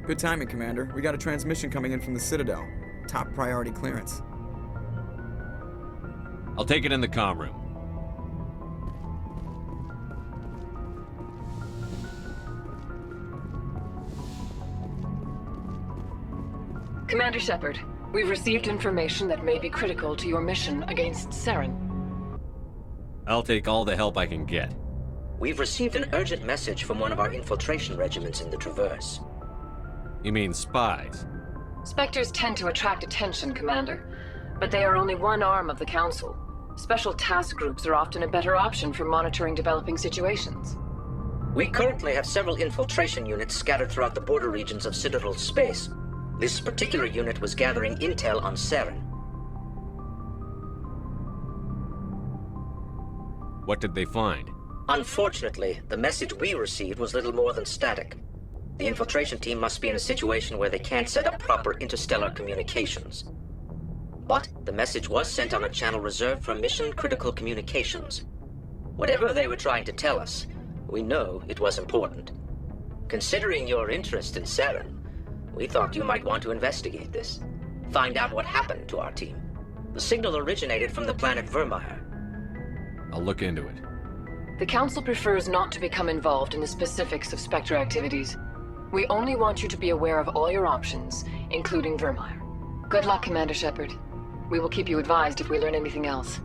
Good timing, Commander. We got a transmission coming in from the Citadel. Top priority clearance. I'll take it in the comm room. Commander Shepard, we've received information that may be critical to your mission against Saren. I'll take all the help I can get. We've received an urgent message from one of our infiltration regiments in the Traverse. You mean spies? Spectres tend to attract attention, Commander, but they are only one arm of the Council. Special task groups are often a better option for monitoring developing situations. We currently have several infiltration units scattered throughout the border regions of Citadel space. This particular unit was gathering intel on Saren. What did they find? Unfortunately, the message we received was little more than static. The infiltration team must be in a situation where they can't set up proper interstellar communications. But the message was sent on a channel reserved for mission-critical communications. Whatever they were trying to tell us, we know it was important. Considering your interest in Saren, we thought you might want to investigate this. Find out what happened to our team. The signal originated from the planet Vermeer. I'll look into it. The Council prefers not to become involved in the specifics of Spectre activities. We only want you to be aware of all your options, including Vermeer. Good luck, Commander Shepard. We will keep you advised if we learn anything else.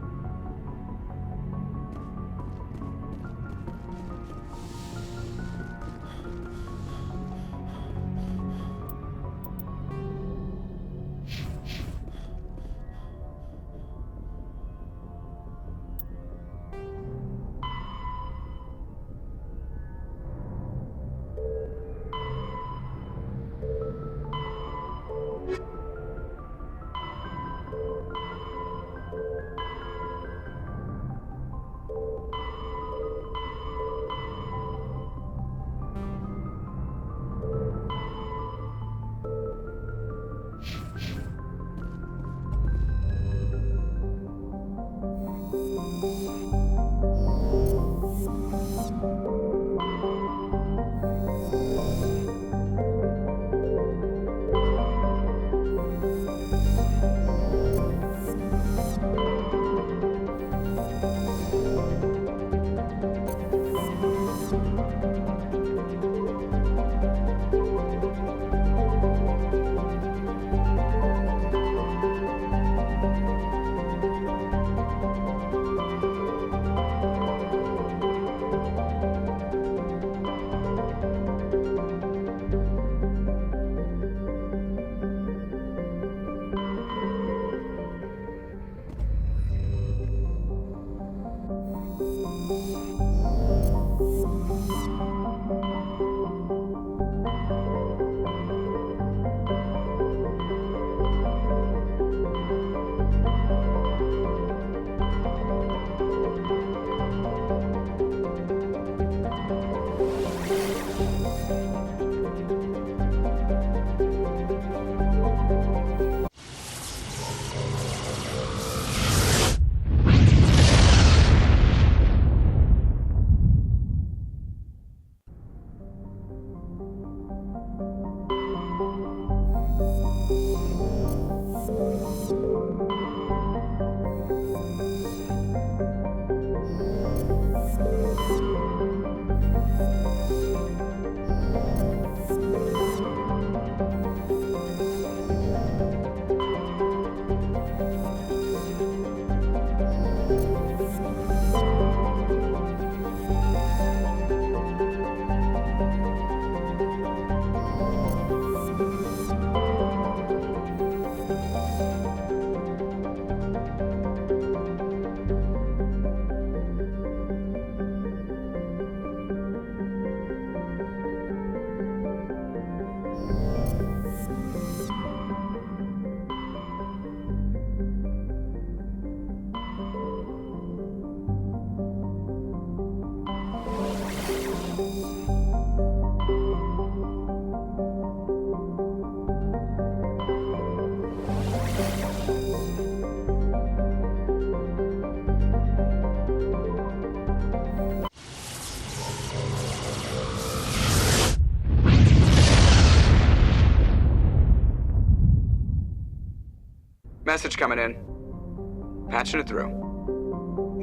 Message coming in. Patching it through.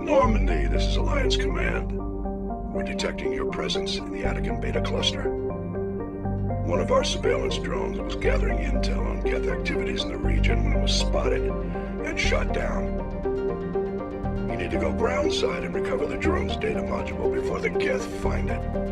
Normandy, this is Alliance Command. We're detecting your presence in the Attican Beta Cluster. One of our surveillance drones was gathering intel on Geth activities in the region when it was spotted and shot down. You need to go groundside and recover the drone's data module before the Geth find it.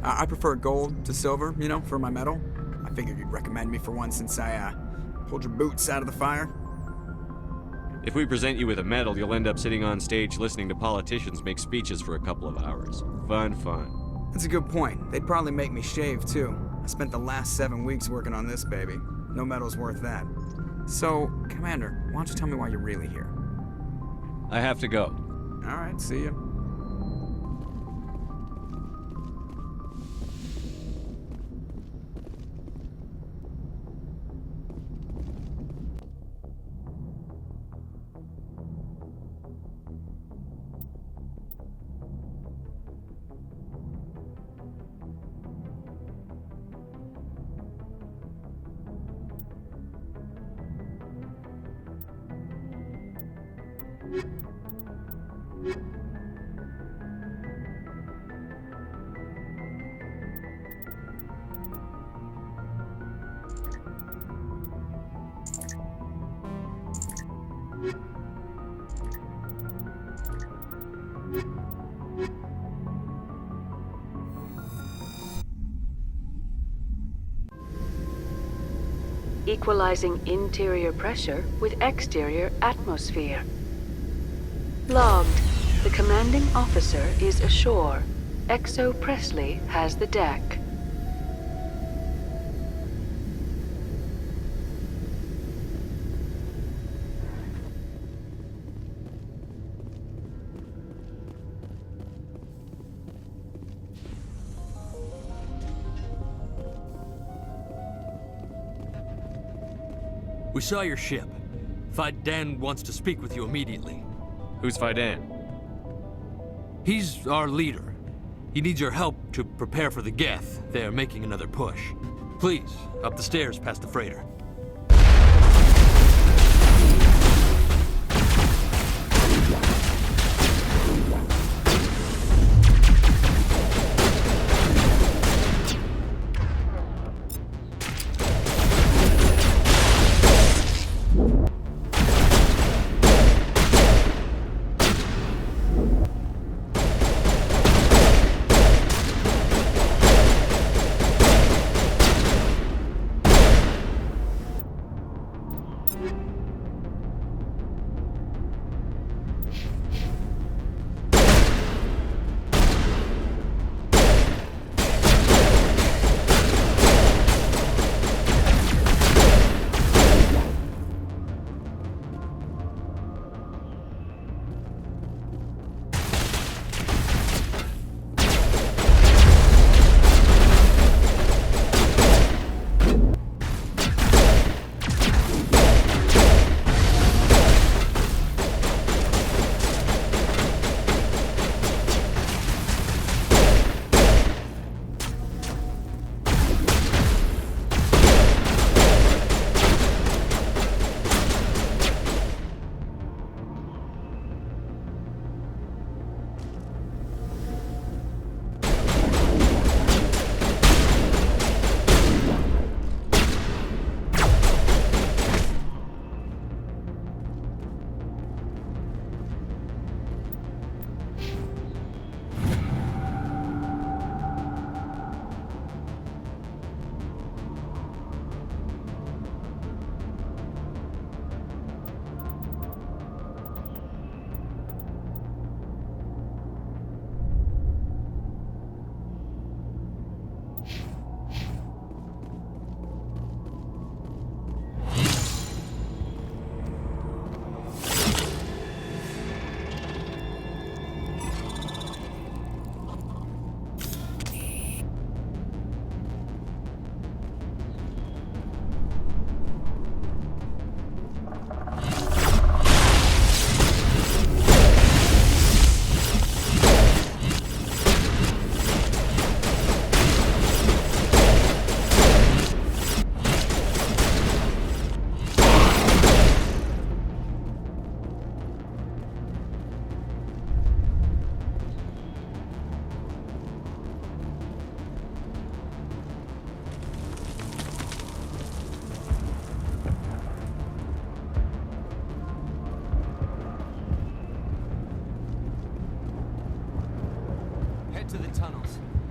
I prefer gold to silver, you know, for my medal. I figured you'd recommend me for one since I, pulled your boots out of the fire. If we present you with a medal, you'll end up sitting on stage listening to politicians make speeches for a couple of hours. Fun. That's a good point. They'd probably make me shave, too. I spent the last 7 weeks working on this baby. No medal's worth that. So, Commander, why don't you tell me why you're really here? I have to go. All right, see ya. Equalizing interior pressure with exterior atmosphere. Logged. The commanding officer is ashore. Exo Presley has the deck. We saw your ship. Fidan wants to speak with you immediately. Who's Fidan? He's our leader. He needs your help to prepare for the Geth. They're making another push. Please, up the stairs past the freighter.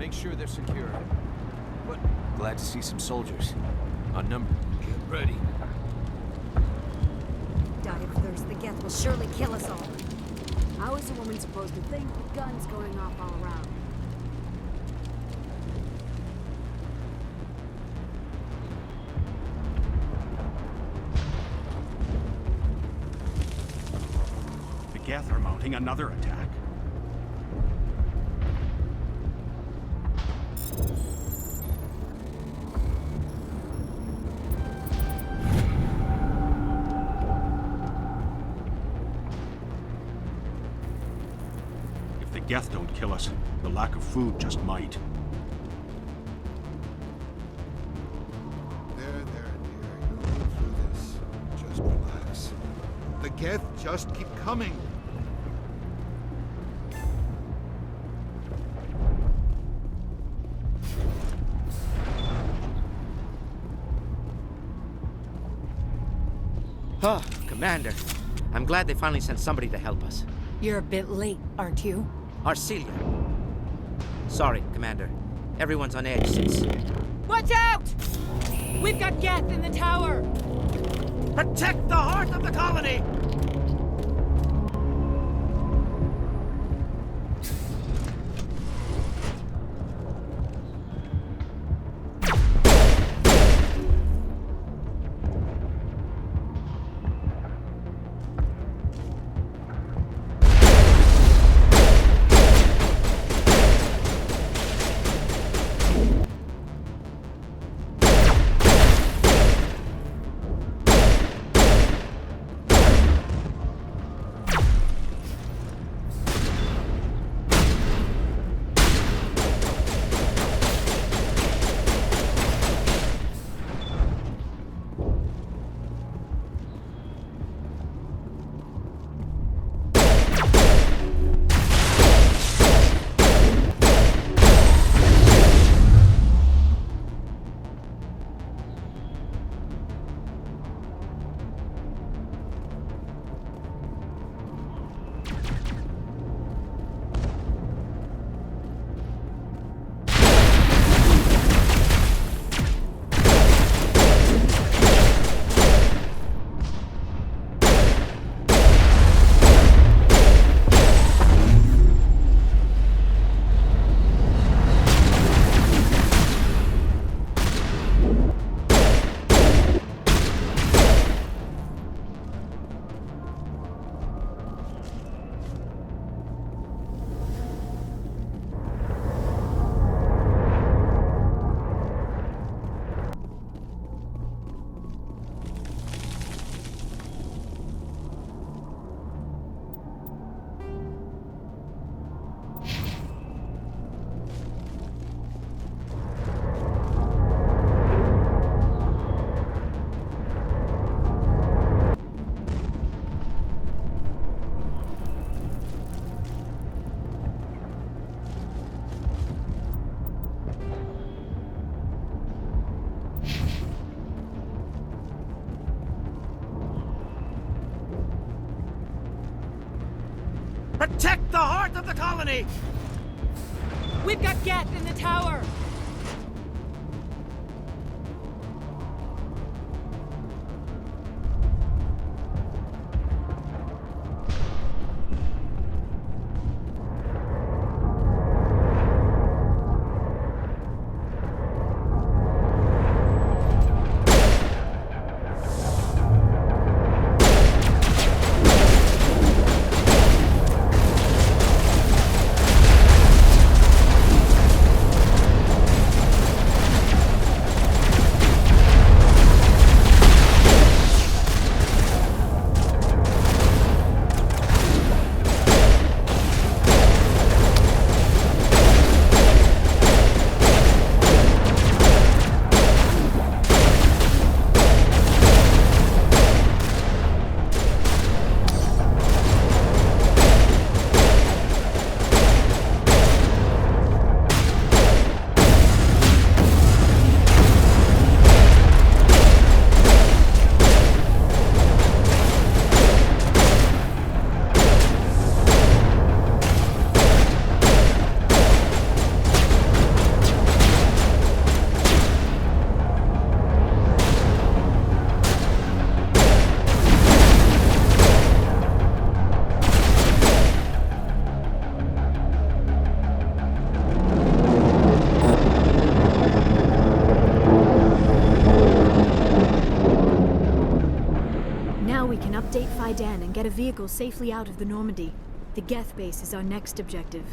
Make sure they're secure. But glad to see some soldiers. Outnumbered. Get ready. Die of thirst. The Geth will surely kill us all. How is a woman supposed to think with guns going off all around? The Geth are mounting another attack. If the Geth don't kill us, the lack of food just might. There, dear. You'll go through this. Just relax. The Geth just keep coming. Oh, Commander. I'm glad they finally sent somebody to help us. You're a bit late, aren't you? Arcelia. Sorry, Commander. Everyone's on edge since... Watch out! We've got Geth in the tower! Protect the heart of the colony! Protect the heart of the colony! We've got Geth in the tower! Now we can update Fidan and get a vehicle safely out of the Normandy. The Geth base is our next objective.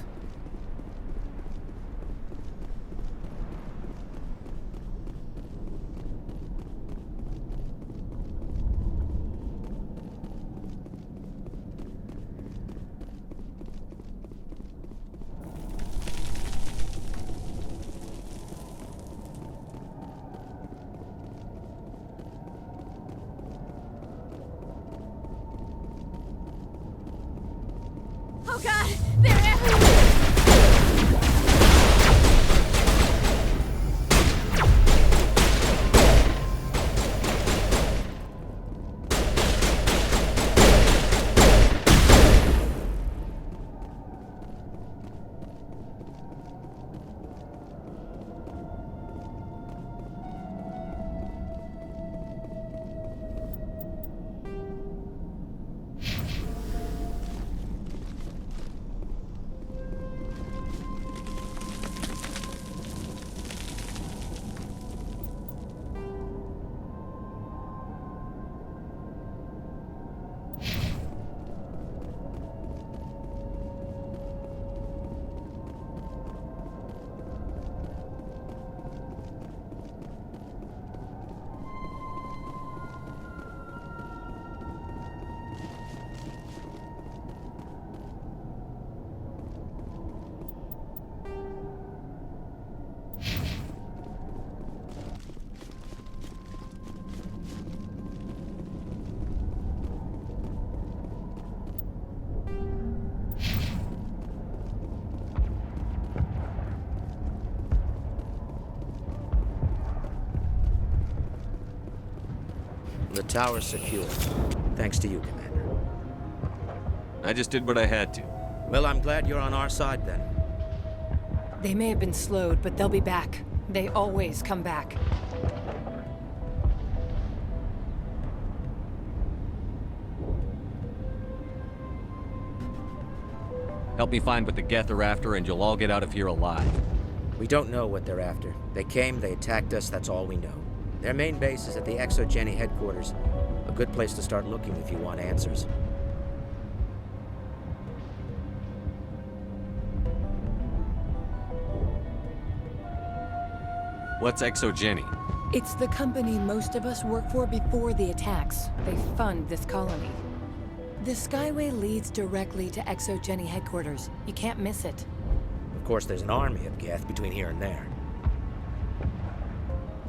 Oh god! They're everywhere! The tower's secure. Thanks to you, Commander. I just did what I had to. Well, I'm glad you're on our side, then. They may have been slowed, but they'll be back. They always come back. Help me find what the Geth are after, and you'll all get out of here alive. We don't know what they're after. They came, they attacked us, that's all we know. Their main base is at the Exogeny headquarters. A good place to start looking if you want answers. What's Exogeny? It's the company most of us work for before the attacks. They fund this colony. The Skyway leads directly to Exogeny headquarters. You can't miss it. Of course, there's an army of Geth between here and there.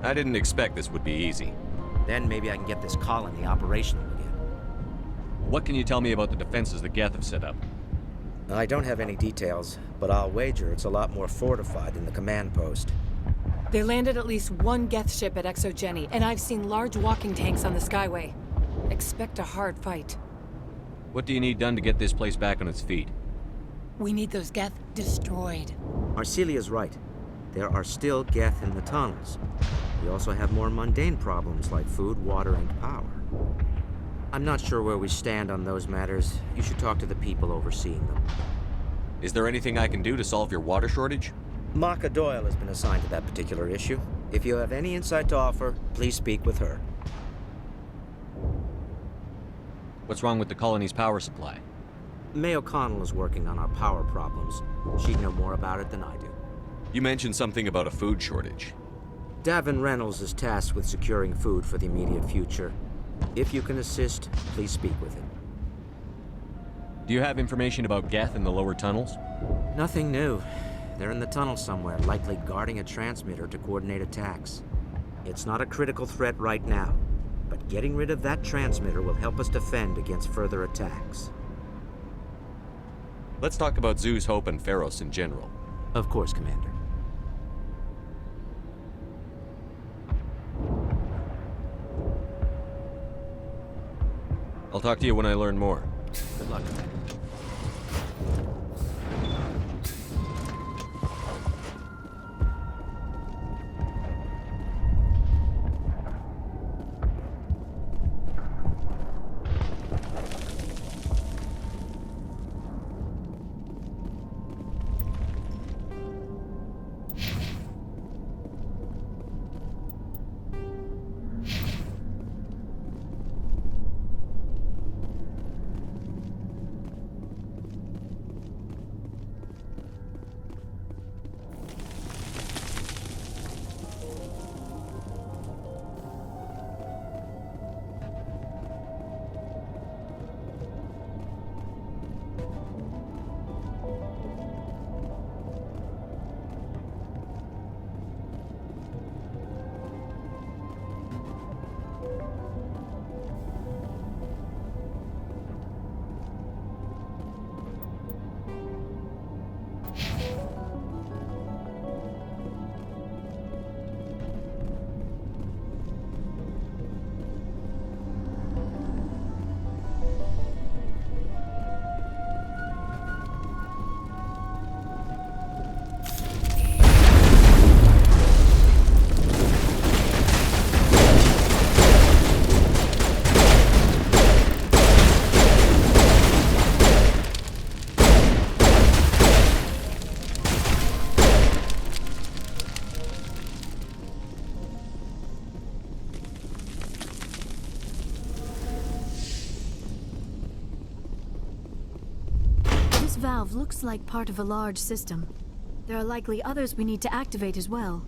I didn't expect this would be easy. Then maybe I can get this colony operational again. What can you tell me about the defenses the Geth have set up? I don't have any details, but I'll wager it's a lot more fortified than the command post. They landed at least one Geth ship at Exogeny, and I've seen large walking tanks on the Skyway. Expect a hard fight. What do you need done to get this place back on its feet? We need those Geth destroyed. Arcelia's right. There are still Geth in the tunnels. We also have more mundane problems like food, water, and power. I'm not sure where we stand on those matters. You should talk to the people overseeing them. Is there anything I can do to solve your water shortage? Maka Doyle has been assigned to that particular issue. If you have any insight to offer, please speak with her. What's wrong with the colony's power supply? May O'Connell is working on our power problems. She'd know more about it than I do. You mentioned something about a food shortage. Davin Reynolds is tasked with securing food for the immediate future. If you can assist, please speak with him. Do you have information about Geth in the lower tunnels? Nothing new. They're in the tunnel somewhere, likely guarding a transmitter to coordinate attacks. It's not a critical threat right now, but getting rid of that transmitter will help us defend against further attacks. Let's talk about Zoo's Hope and Pharos in general. Of course, Commander. I'll talk to you when I learn more. Good luck, Commander. valve looks like part of a large system. There are likely others we need to activate as well.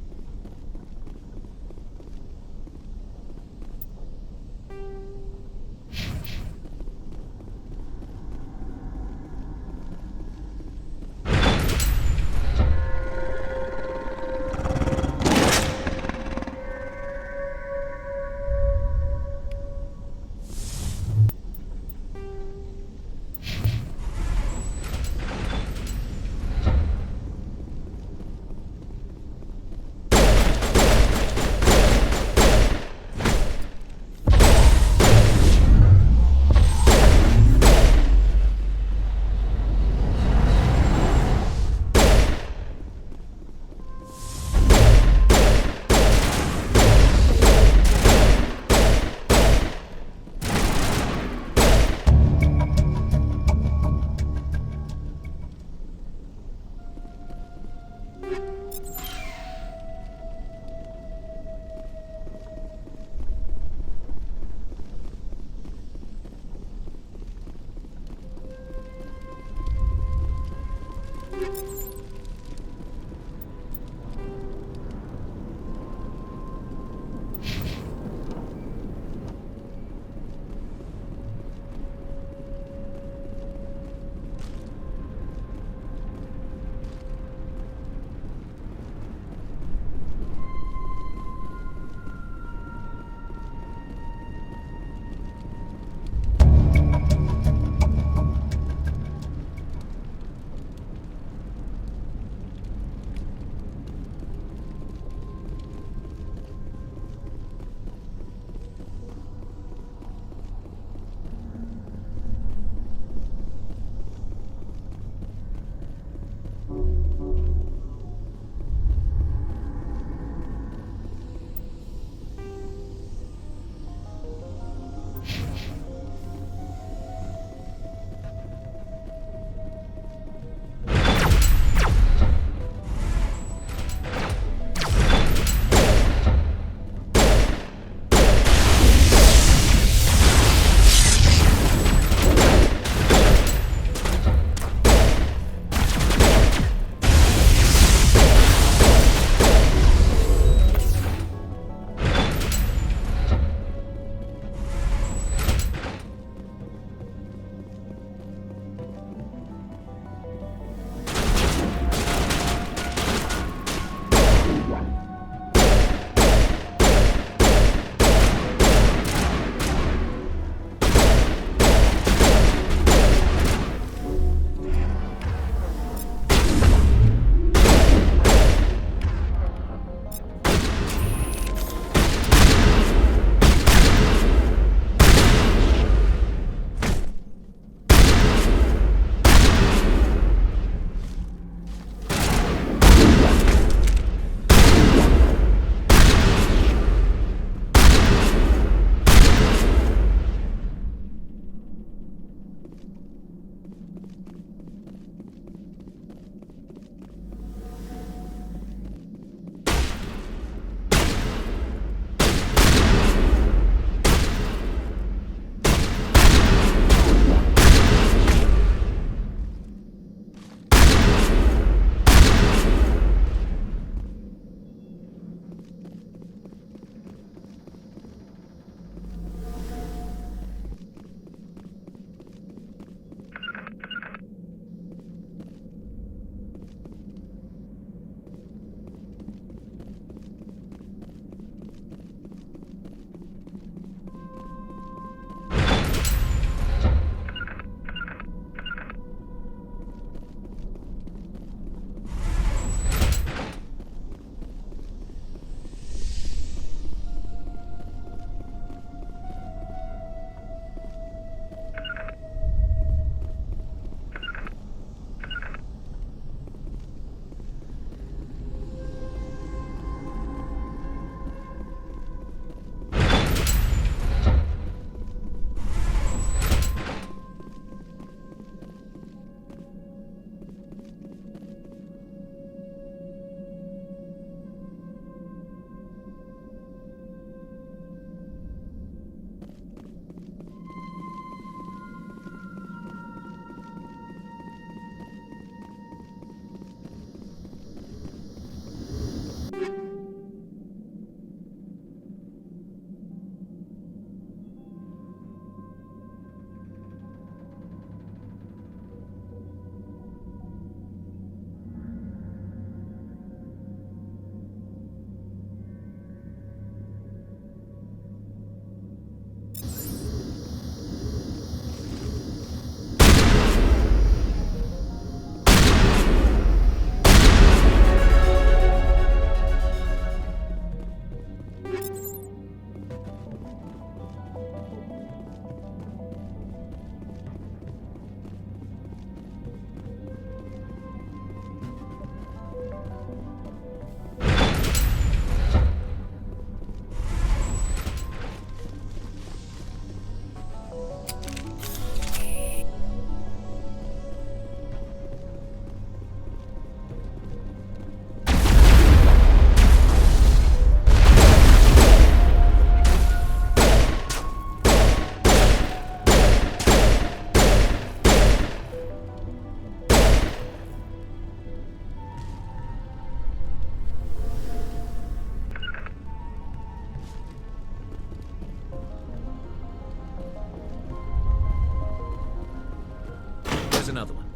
There's another one.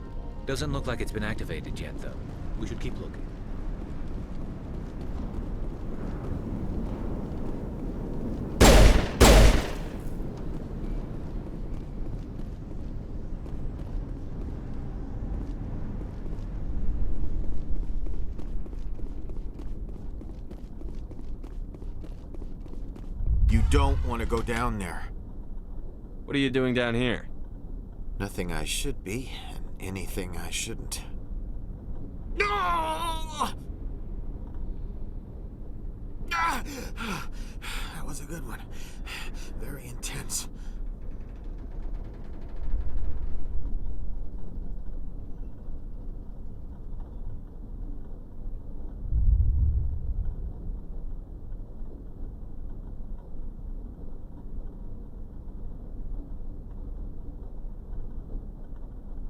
Doesn't look like it's been activated yet, though. We should keep looking. You don't want to go down there. What are you doing down here? Nothing I should be, and anything I shouldn't. No! That was a good one. Very intense.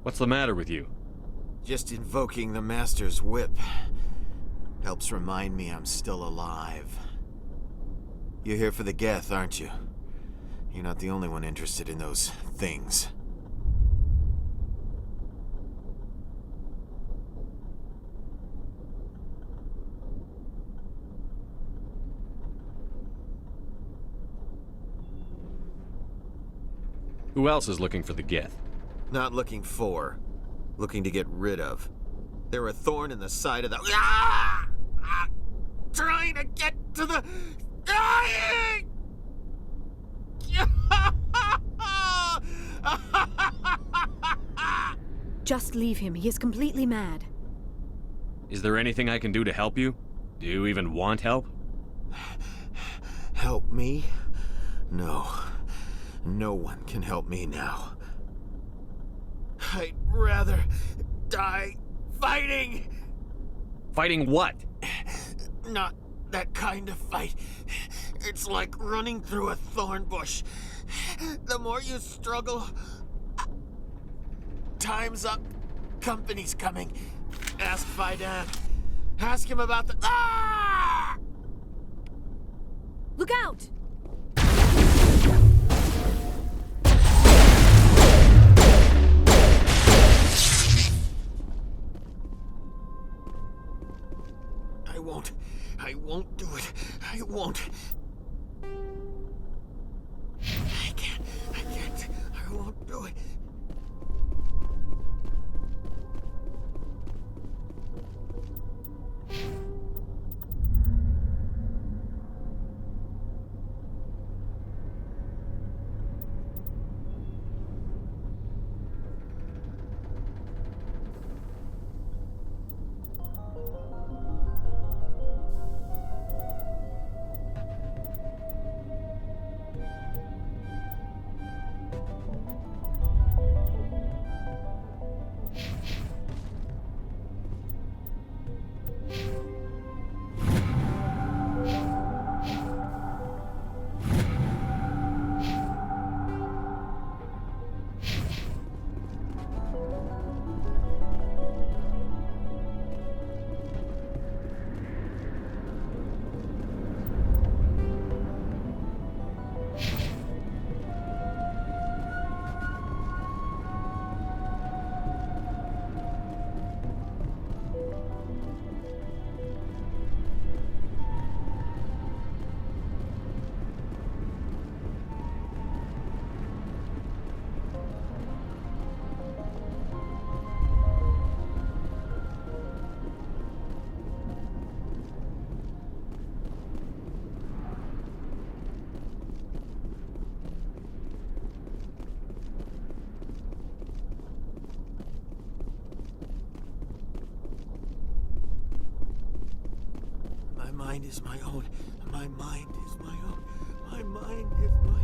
What's the matter with you? Just invoking the Master's whip helps remind me I'm still alive. You're here for the Geth, aren't you? You're not the only one interested in those things. Who else is looking for the Geth? Not looking for, looking to get rid of. They're a thorn in the side of the... Ah! Ah! Trying to get to the... Dying! Just leave him. He is completely mad. Is there anything I can do to help you? Do you even want help? Help me? No. No one can help me now. I'd rather die fighting! Fighting what? Not that kind of fight. It's like running through a thorn bush. The more you struggle... Time's up. Company's coming. Ask Faidan. Ask him about the... Ah! Look out! I won't do it. I won't. I can't. I won't do it. My mind is my own. My mind is my own. My mind is my... My mind is my...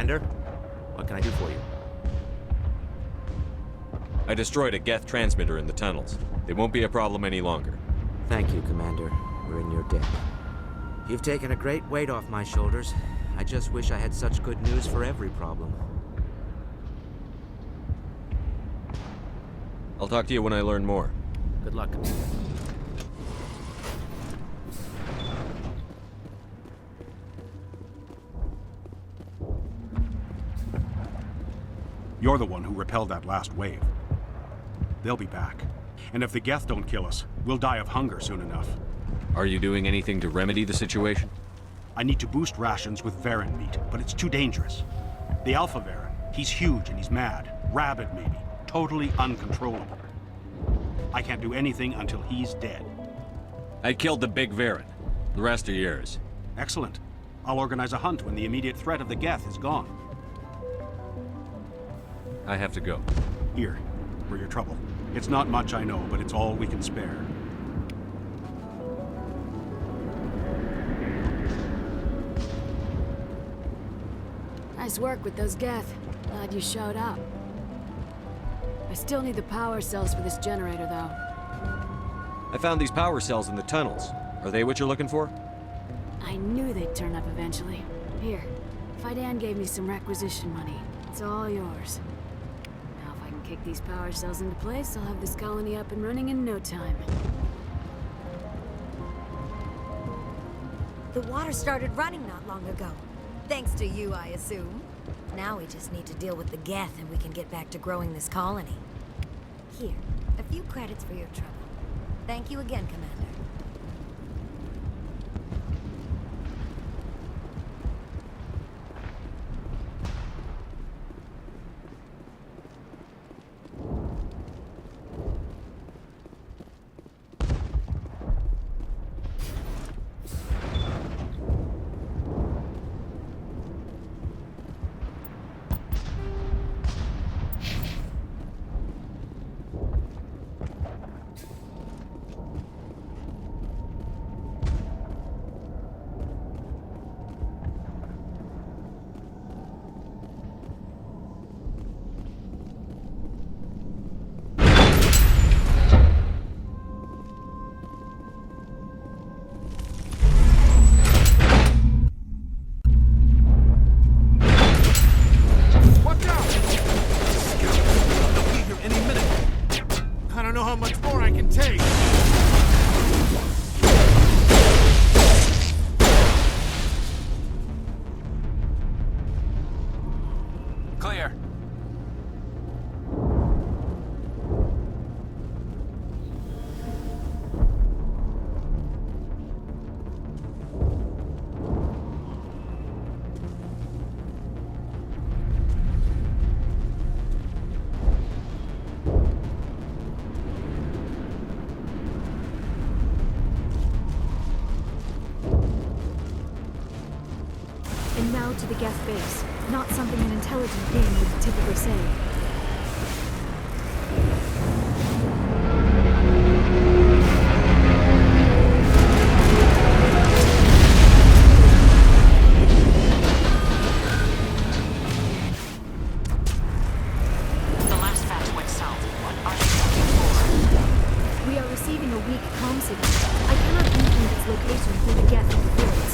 Commander. What can I do for you? I destroyed a Geth transmitter in the tunnels. They won't be a problem any longer. Thank you, Commander. We're in your debt. You've taken a great weight off my shoulders. I just wish I had such good news for every problem. I'll talk to you when I learn more. Good luck, Commander. You're the one who repelled that last wave. They'll be back. And if the Geth don't kill us, we'll die of hunger soon enough. Are you doing anything to remedy the situation? I need to boost rations with Varren meat, but it's too dangerous. The Alpha Varren, he's huge and he's mad. Rabid, maybe. Totally uncontrollable. I can't do anything until he's dead. I killed the big Varren. The rest are yours. Excellent. I'll organize a hunt when the immediate threat of the Geth is gone. I have to go. Here, for your trouble. It's not much, I know, but it's all we can spare. Nice work with those Geth. Glad you showed up. I still need the power cells for this generator, though. I found these power cells in the tunnels. Are they what you're looking for? I knew they'd turn up eventually. Here, Fidan gave me some requisition money. It's all yours. Now if I can kick these power cells into place, I'll have this colony up and running in no time. The water started running not long ago. Thanks to you, I assume. Now we just need to deal with the Geth and we can get back to growing this colony. Here, a few credits for your trouble. Thank you again, Commander. To the Geth base. Not something an intelligent being would typically say. The last batch went south. What are you looking for? We are receiving a weak comm signal. I cannot pinpoint its location through the Geth interference.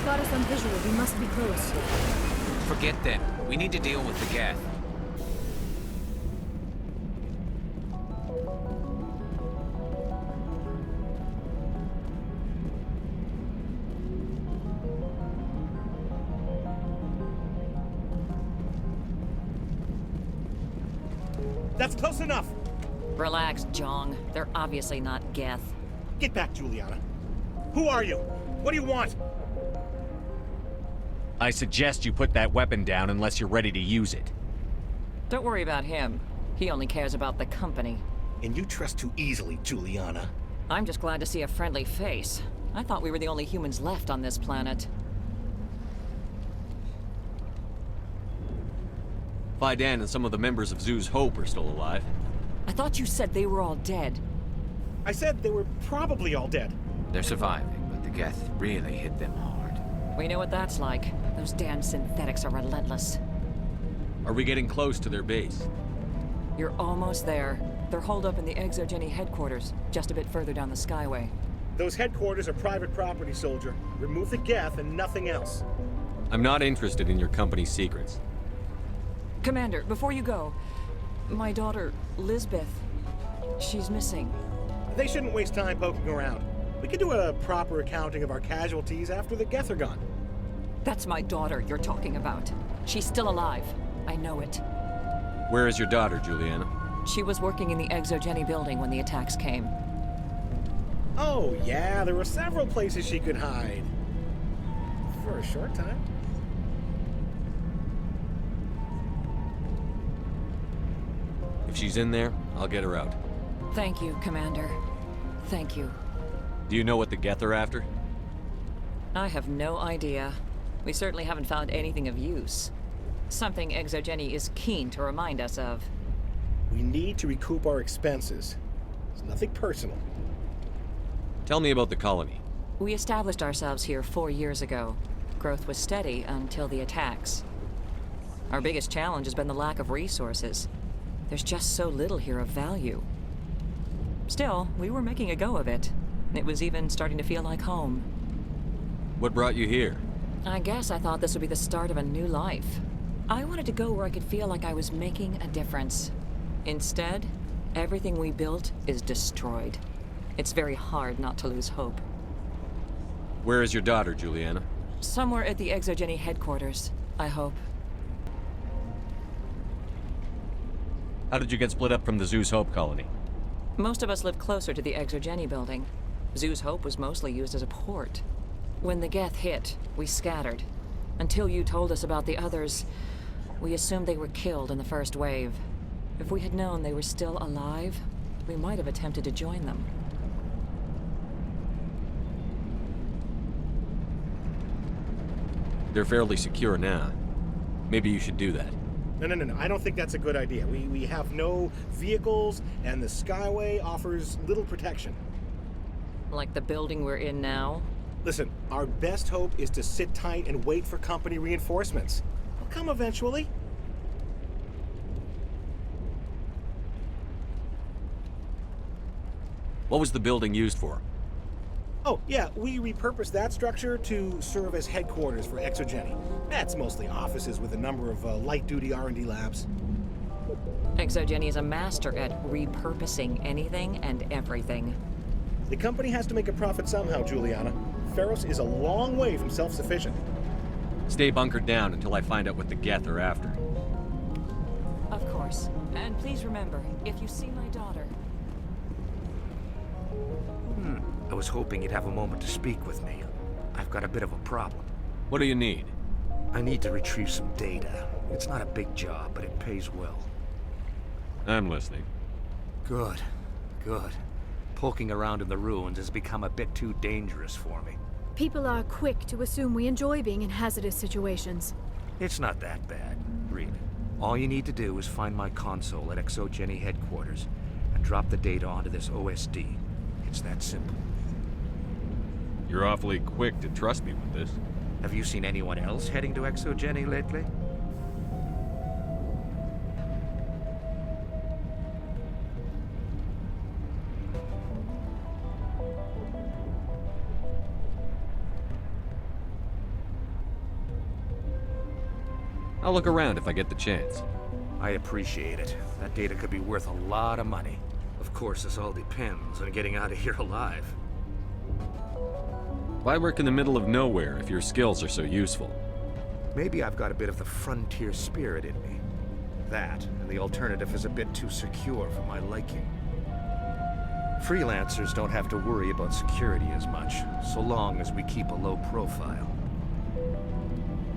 got us on visual. We must be close. Forget them. We need to deal with the Geth. That's close enough! Relax, Jong. They're obviously not Geth. Get back, Juliana. Who are you? What do you want? I suggest you put that weapon down unless you're ready to use it. Don't worry about him. He only cares about the company. And you trust too easily, Juliana. I'm just glad to see a friendly face. I thought we were the only humans left on this planet. Fidan and some of the members of Zoo's Hope are still alive. I thought you said they were all dead. I said they were probably all dead. They're surviving, but the Geth really hit them hard. We know what that's like. Those damn synthetics are relentless. Are we getting close to their base? You're almost there. They're holed up in the Exogeny headquarters, just a bit further down the Skyway. Those headquarters are private property, soldier. Remove the Geth and nothing else. I'm not interested in your company's secrets. Commander, before you go, my daughter, Lisbeth, she's missing. They shouldn't waste time poking around. We can do a proper accounting of our casualties after the Geth are gone. That's my daughter you're talking about. She's still alive. I know it. Where is your daughter, Juliana? She was working in the Exogeny building when the attacks came. Oh, yeah, there were several places she could hide. For a short time. If she's in there, I'll get her out. Thank you, Commander. Thank you. Do you know what the Geth are after? I have no idea. We certainly haven't found anything of use. Something Exogeny is keen to remind us of. We need to recoup our expenses. It's nothing personal. Tell me about the colony. We established ourselves here 4 years ago. Growth was steady until the attacks. Our biggest challenge has been the lack of resources. There's just so little here of value. Still, we were making a go of it. It was even starting to feel like home. What brought you here? I guess I thought this would be the start of a new life. I wanted to go where I could feel like I was making a difference. Instead, everything we built is destroyed. It's very hard not to lose hope. Where is your daughter, Juliana? Somewhere at the Exogeny headquarters, I hope. How did you get split up from the Zeus Hope colony? Most of us lived closer to the Exogeny building. Zeus Hope was mostly used as a port. When the Geth hit, we scattered. Until you told us about the others, we assumed they were killed in the first wave. If we had known they were still alive, we might have attempted to join them. They're fairly secure now. Maybe you should do that. No. I don't think that's a good idea. We have no vehicles, and the Skyway offers little protection. Like the building we're in now? Listen, our best hope is to sit tight and wait for company reinforcements. They'll come eventually. What was the building used for? Oh, yeah, we repurposed that structure to serve as headquarters for Exogeny. That's mostly offices with a number of light-duty R&D labs. Exogeny is a master at repurposing anything and everything. The company has to make a profit somehow, Juliana. Feros is a long way from self-sufficient. Stay bunkered down until I find out what the Geth are after. Of course. And please remember, if you see my daughter... I was hoping you'd have a moment to speak with me. I've got a bit of a problem. What do you need? I need to retrieve some data. It's not a big job, but it pays well. I'm listening. Good. Poking around in the ruins has become a bit too dangerous for me. People are quick to assume we enjoy being in hazardous situations. It's not that bad, really. All you need to do is find my console at Exogeny headquarters and drop the data onto this OSD. It's that simple. You're awfully quick to trust me with this. Have you seen anyone else heading to Exogeny lately? I'll look around if I get the chance. I appreciate it. That data could be worth a lot of money. Of course, this all depends on getting out of here alive. Why work in the middle of nowhere if your skills are so useful? Maybe I've got a bit of the frontier spirit in me. That, and the alternative is a bit too secure for my liking. Freelancers don't have to worry about security as much, so long as we keep a low profile.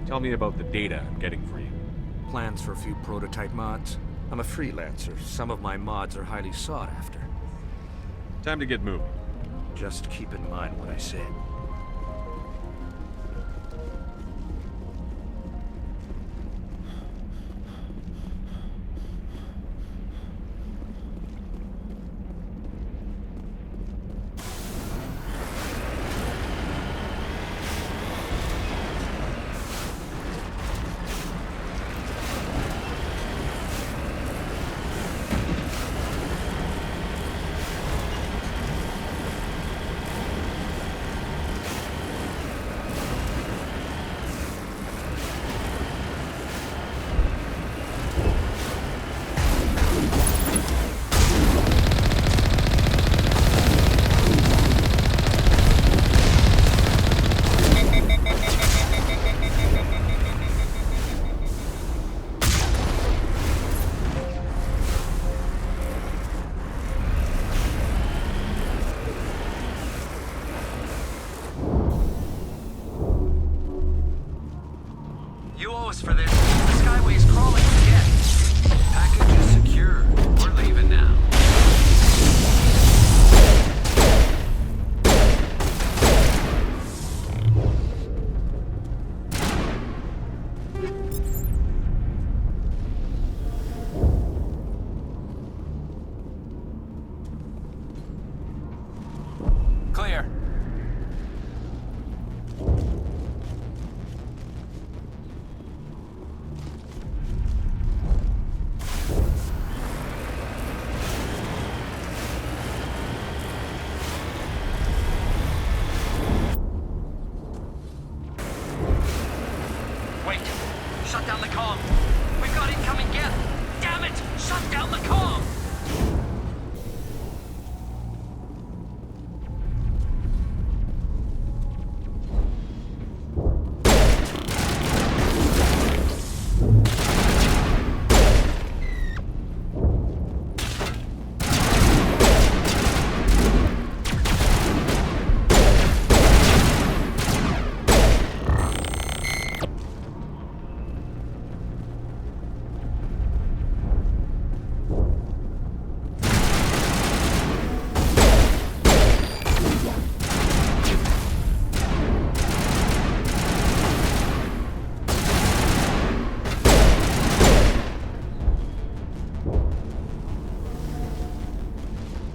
Tell me about the data I'm getting for you. Plans for a few prototype mods? I'm a freelancer. Some of my mods are highly sought after. Time to get moving. Just keep in mind what I said. For this, the Skyway's crawling again. Package is secure. We're leaving now. Clear. Shut down the comm! We've got incoming geth! Damn it! Shut down the comm!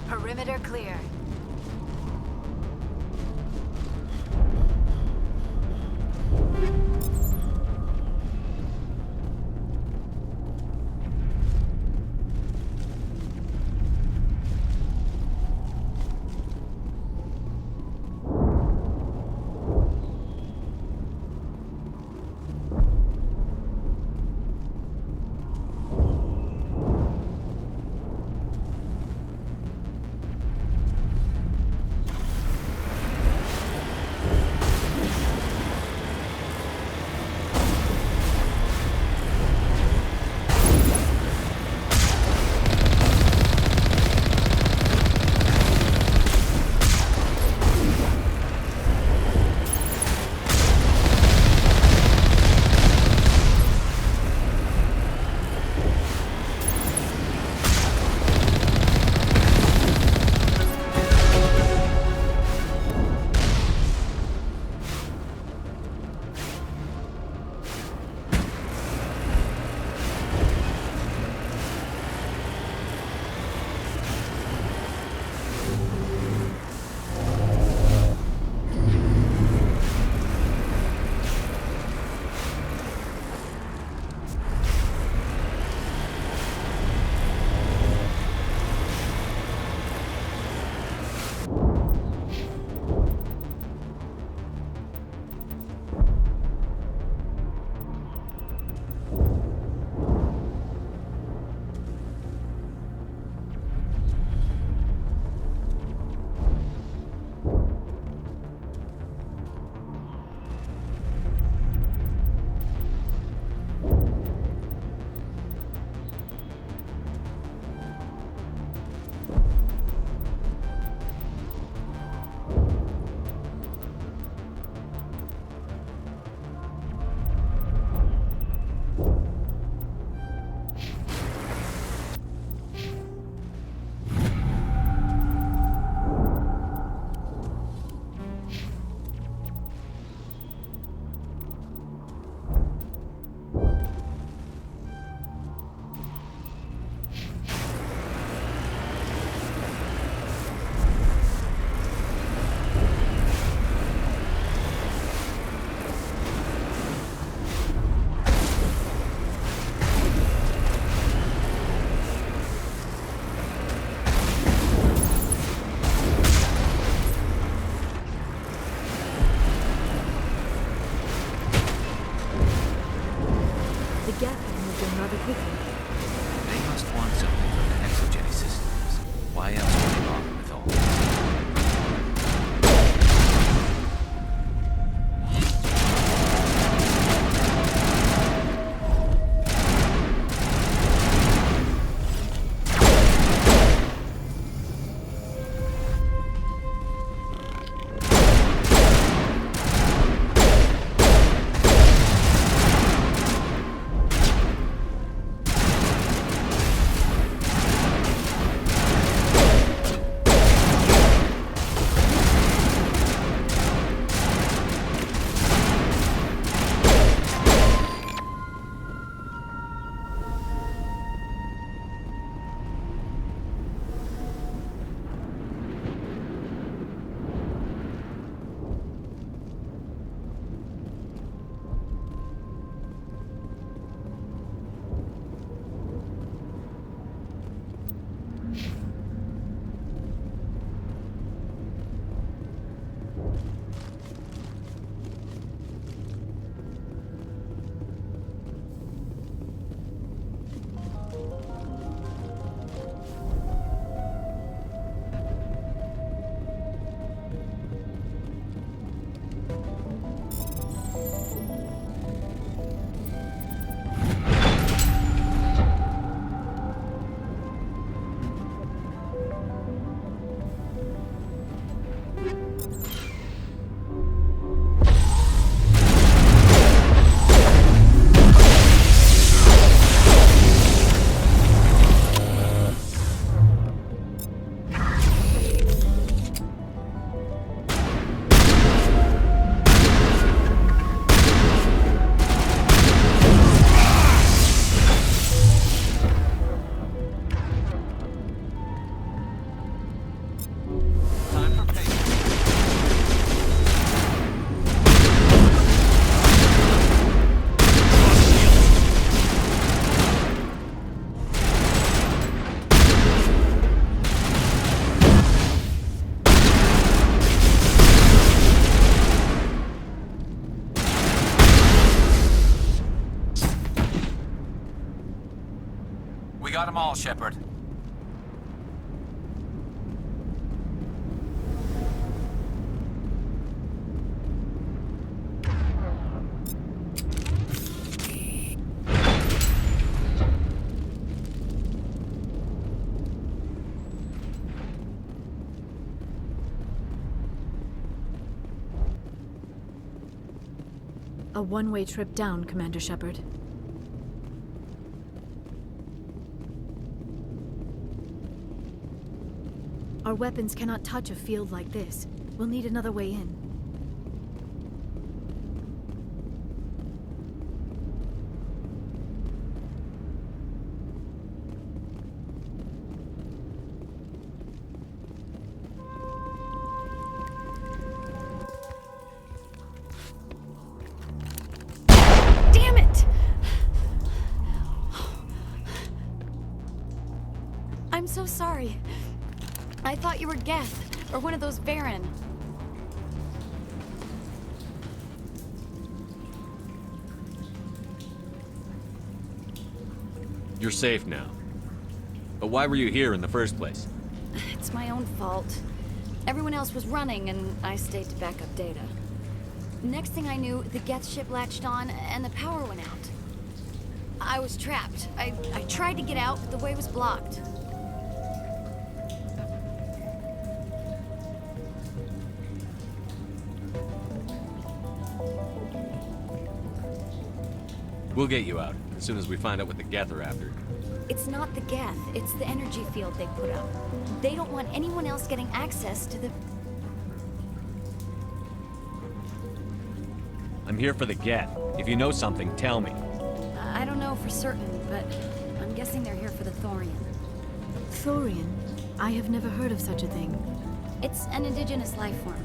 Perimeter clear. them all, Shepard. A one-way trip down, Commander Shepard. Our weapons cannot touch a field like this. We'll need another way in. Damn it! I'm so sorry. I thought you were Geth, or one of those Varen. You're safe now. But why were you here in the first place? It's my own fault. Everyone else was running, and I stayed to back up data. Next thing I knew, the Geth ship latched on, and the power went out. I was trapped. I tried to get out, but the way was blocked. We'll get you out, as soon as we find out what the Geth are after. It's not the Geth, it's the energy field they put up. They don't want anyone else getting access to the... I'm here for the Geth. If you know something, tell me. I don't know for certain, but I'm guessing they're here for the Thorian. Thorian? I have never heard of such a thing. It's an indigenous life form.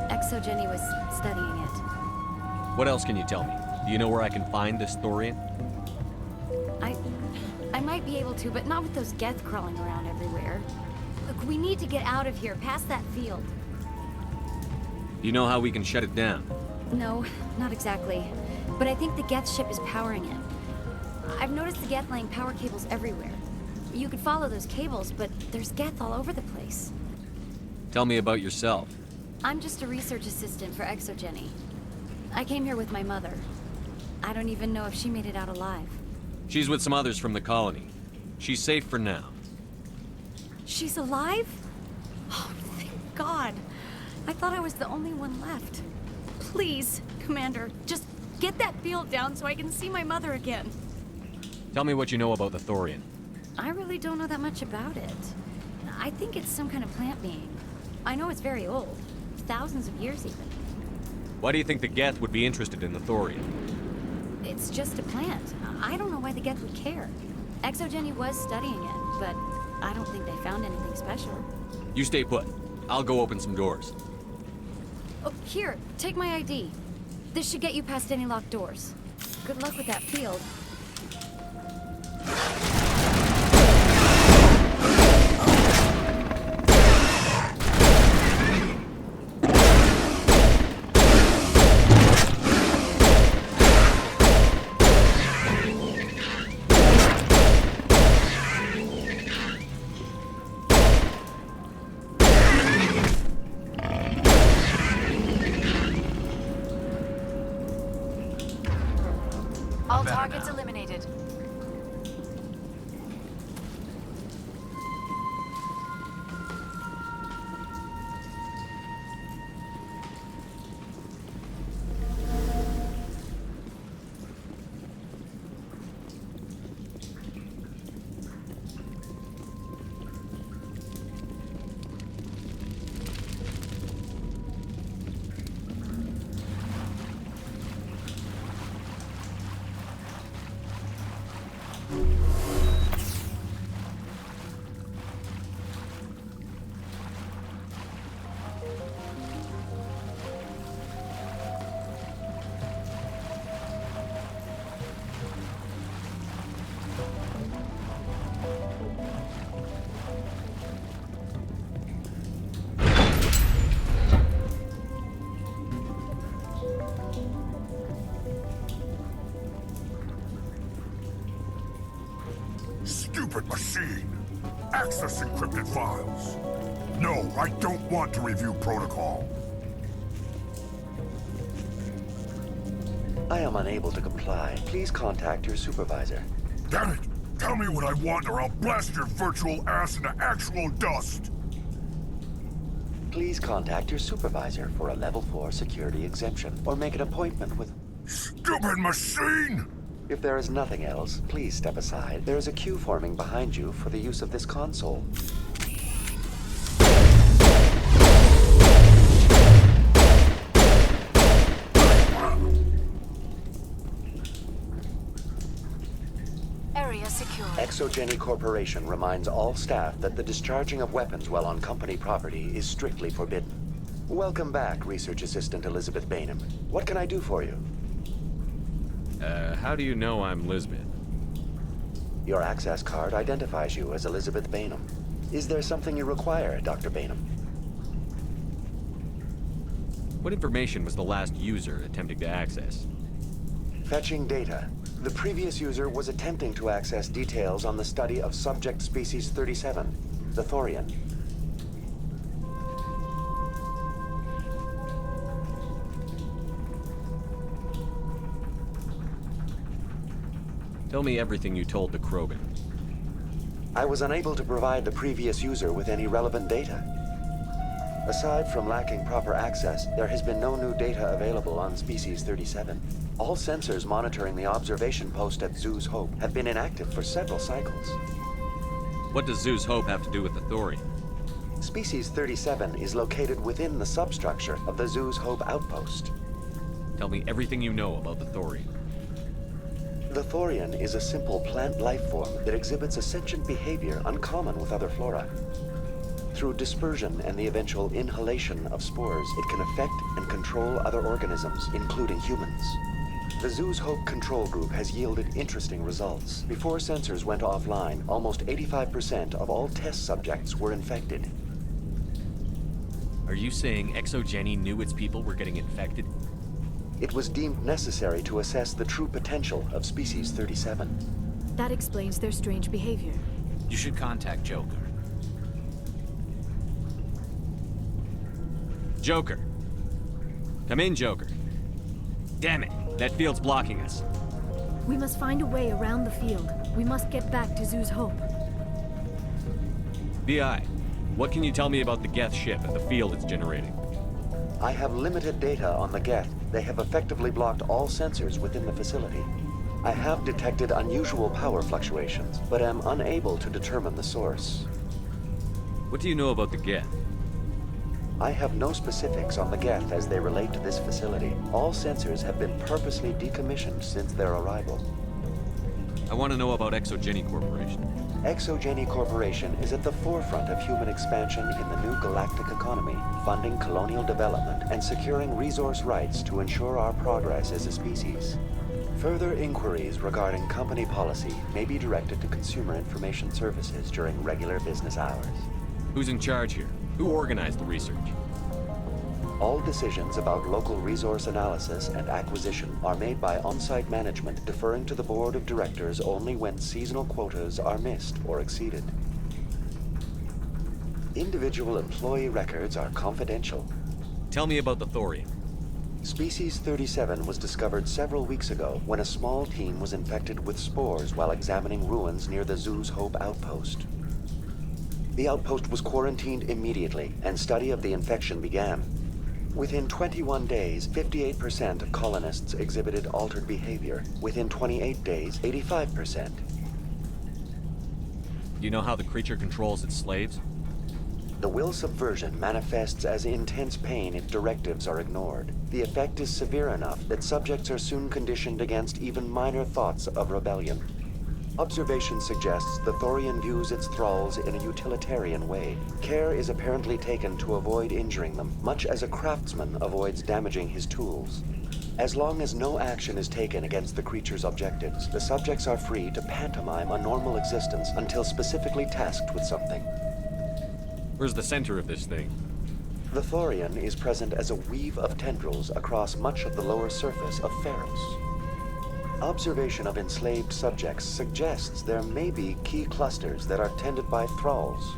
ExoGenny was studying it. What else can you tell me? Do you know where I can find this Thorian? I might be able to, but not with those Geth crawling around everywhere. Look, we need to get out of here, past that field. Do you know how we can shut it down? No, not exactly. But I think the Geth ship is powering it. I've noticed the Geth laying power cables everywhere. You could follow those cables, but there's Geth all over the place. Tell me about yourself. I'm just a research assistant for ExoGenny. I came here with my mother. I don't even know if she made it out alive. She's with some others from the colony. She's safe for now. She's alive? Oh, thank God. I thought I was the only one left. Please, Commander, just get that field down so I can see my mother again. Tell me what you know about the Thorian. I really don't know that much about it. I think it's some kind of plant being. I know it's very old. Thousands of years even. Why do you think the Geth would be interested in the Thorian? It's just a plant. I don't know why the Geth would care. ExoGenny was studying it, but I don't think they found anything special. You stay put. I'll go open some doors. Oh, here, take my ID. This should get you past any locked doors. Good luck with that field. All targets eliminated. machine. Access encrypted files. No, I don't want to review protocol. I am unable to comply. Please contact your supervisor. Damn it! Tell me what I want or I'll blast your virtual ass into actual dust! Please contact your supervisor for a level 4 security exemption, or make an appointment with... Stupid machine! If there is nothing else, please step aside. There is a queue forming behind you for the use of this console. Area secure. Exogeny Corporation reminds all staff that the discharging of weapons while on company property is strictly forbidden. Welcome back, Research Assistant Elizabeth Bainham. What can I do for you? How do you know I'm Lisbeth? Your access card identifies you as Elizabeth Bainham. Is there something you require, Dr. Bainham? What information was the last user attempting to access? Fetching data. The previous user was attempting to access details on the study of subject species 37, the Thorian. Tell me everything you told the Krogan. I was unable to provide the previous user with any relevant data. Aside from lacking proper access, there has been no new data available on Species 37. All sensors monitoring the observation post at Zoo's Hope have been inactive for several cycles. What does Zoo's Hope have to do with the Thorian? Species 37 is located within the substructure of the Zoo's Hope outpost. Tell me everything you know about the Thorian. The Thorian is a simple plant life form that exhibits a sentient behavior uncommon with other flora. Through dispersion and the eventual inhalation of spores, it can affect and control other organisms, including humans. The Zoo's Hope control group has yielded interesting results. Before sensors went offline, almost 85% of all test subjects were infected. Are you saying Exogeny knew its people were getting infected? It was deemed necessary to assess the true potential of Species 37. That explains their strange behavior. You should contact Joker. Joker. Come in, Joker. Damn it, that field's blocking us. We must find a way around the field. We must get back to Zoo's Hope. BI, what can you tell me about the Geth ship and the field it's generating? I have limited data on the Geth. They have effectively blocked all sensors within the facility. I have detected unusual power fluctuations, but am unable to determine the source. What do you know about the Geth? I have no specifics on the Geth as they relate to this facility. All sensors have been purposely decommissioned since their arrival. I want to know about Exogeny Corporation. Exogeny Corporation is at the forefront of human expansion in the new galactic economy, funding colonial development and securing resource rights to ensure our progress as a species. Further inquiries regarding company policy may be directed to Consumer Information Services during regular business hours. Who's in charge here? Who organized the research? All decisions about local resource analysis and acquisition are made by on-site management, deferring to the board of directors only when seasonal quotas are missed or exceeded. Individual employee records are confidential. Tell me about the Thorian. Species 37 was discovered several weeks ago when a small team was infected with spores while examining ruins near the Zoo's Hope outpost. The outpost was quarantined immediately, and study of the infection began. Within 21 days, 58% of colonists exhibited altered behavior. Within 28 days, 85%. Do you know how the creature controls its slaves? The will subversion manifests as intense pain if directives are ignored. The effect is severe enough that subjects are soon conditioned against even minor thoughts of rebellion. Observation suggests the Thorian views its thralls in a utilitarian way. Care is apparently taken to avoid injuring them, much as a craftsman avoids damaging his tools. As long as no action is taken against the creature's objectives, the subjects are free to pantomime a normal existence until specifically tasked with something. Where's the center of this thing? The Thorian is present as a weave of tendrils across much of the lower surface of Pharos. Observation of enslaved subjects suggests there may be key clusters that are tended by thralls.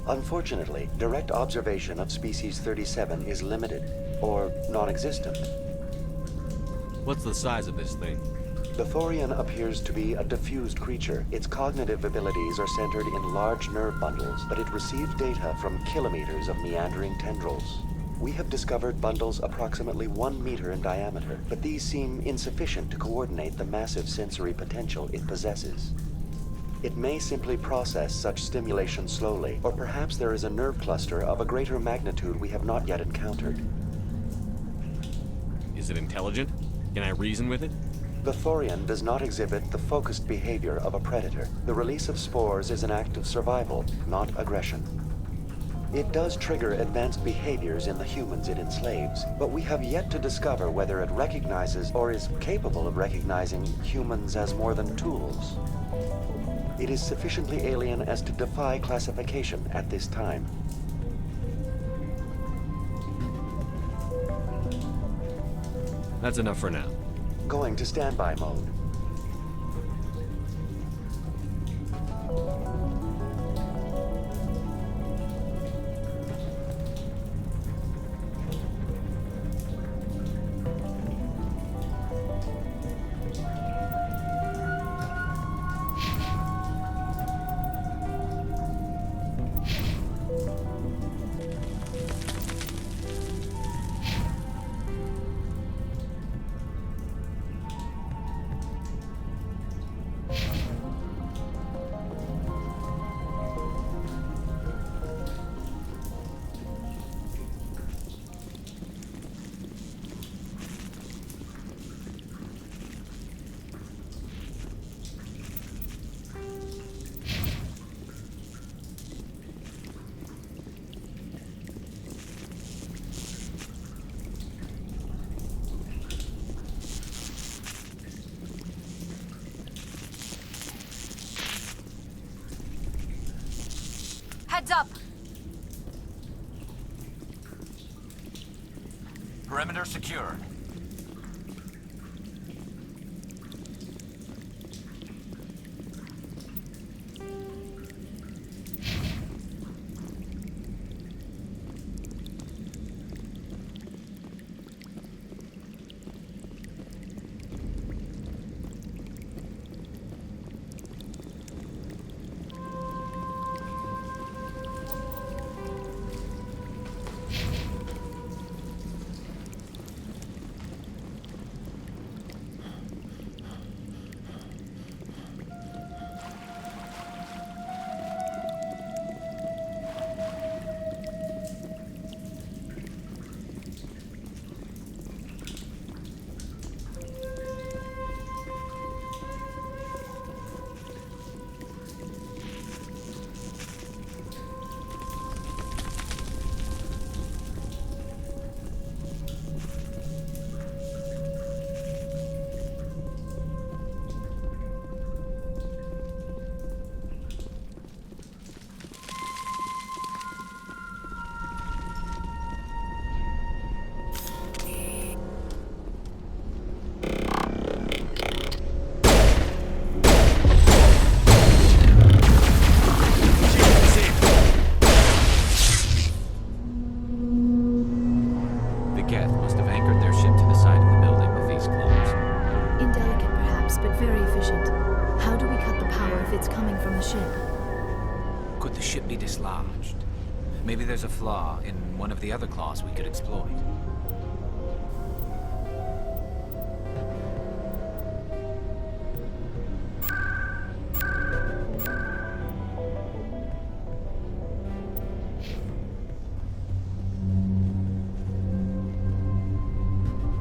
Unfortunately, direct observation of species 37 is limited, or non-existent. What's the size of this thing? The Thorian appears to be a diffused creature. Its cognitive abilities are centered in large nerve bundles, but it receives data from kilometers of meandering tendrils. We have discovered bundles approximately 1 meter in diameter, but these seem insufficient to coordinate the massive sensory potential it possesses. It may simply process such stimulation slowly, or perhaps there is a nerve cluster of a greater magnitude we have not yet encountered. Is it intelligent? Can I reason with it? The Thorian does not exhibit the focused behavior of a predator. The release of spores is an act of survival, not aggression. It does trigger advanced behaviors in the humans it enslaves, but we have yet to discover whether it recognizes or is capable of recognizing humans as more than tools. It is sufficiently alien as to defy classification at this time. That's enough for now. Going to standby mode. Heads up! Perimeter secured. Could the ship be dislodged? Maybe there's a flaw in one of the other claws we could exploit.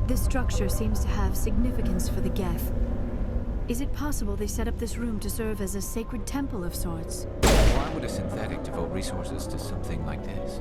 This structure seems to have significance for the Geth. Is it possible they set up this room to serve as a sacred temple of sorts? Why would a synthetic devote resources to something like this?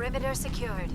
Perimeter secured.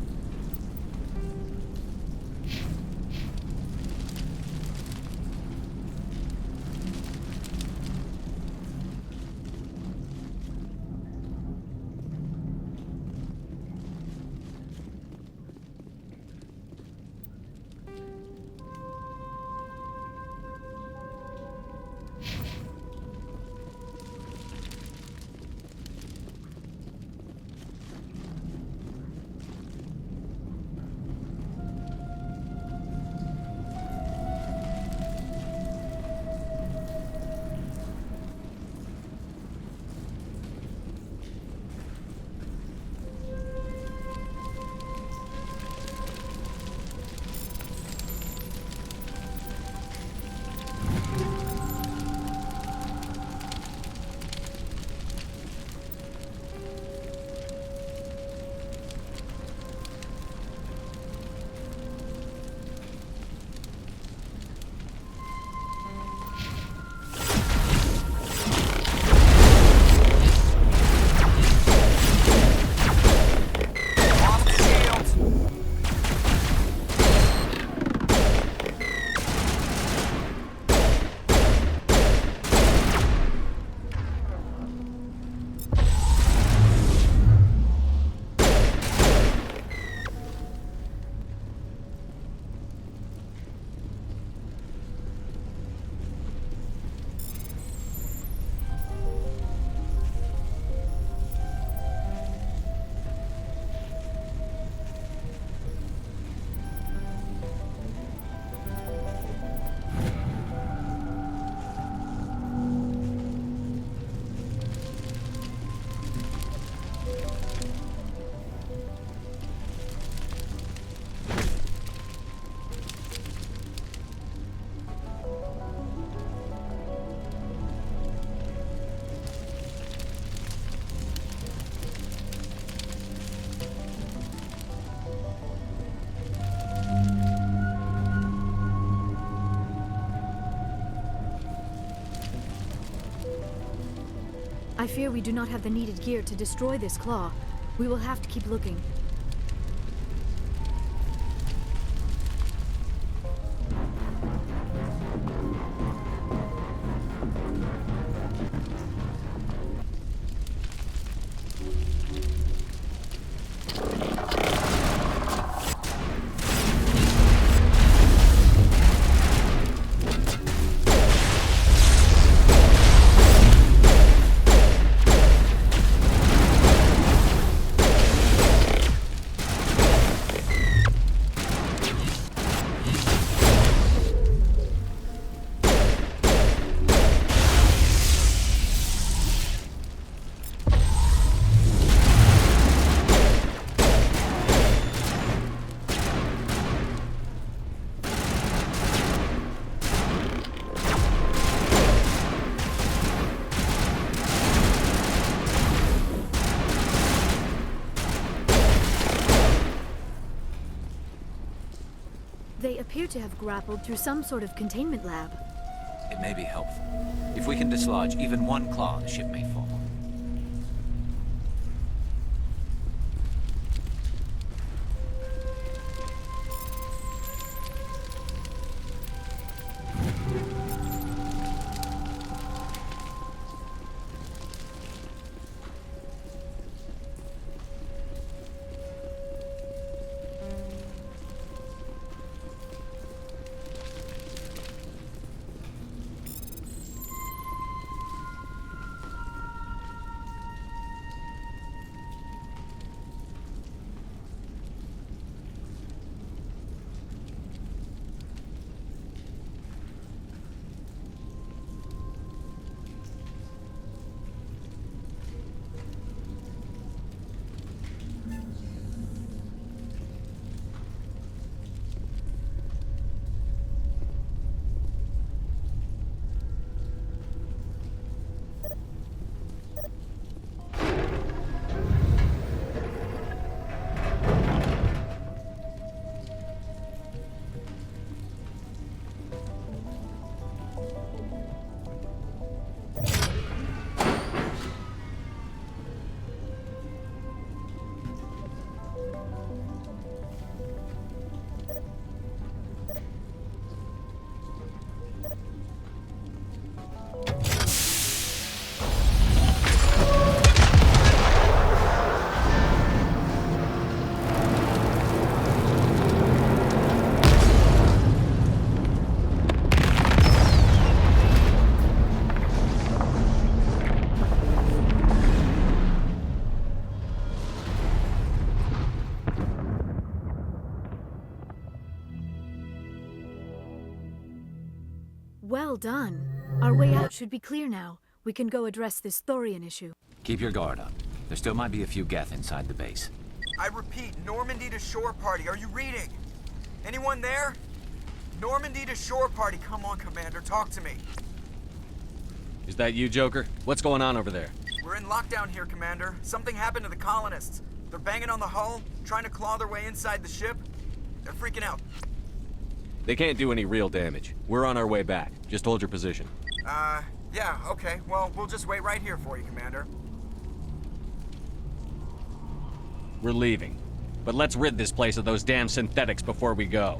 I fear we do not have the needed gear to destroy this claw. We will have to keep looking. They appear to have grappled through some sort of containment lab. It may be helpful. If we can dislodge even one claw, the ship may fall. Well done. Our way out should be clear now. We can go address this thorian issue. Keep your guard up. There still might be a few Geth inside the base. I repeat, Normandy to shore party. Are you reading? Anyone there? Normandy to shore party. Come on, Commander. Talk to me. Is that you, Joker? What's going on over there? We're in lockdown here, Commander. Something happened to the colonists. They're banging on the hull, trying to claw their way inside the ship. They're freaking out. They can't do any real damage. We're on our way back. Just hold your position. Yeah, okay. Well, we'll just wait right here for you, Commander. We're leaving. But let's rid this place of those damn synthetics before we go.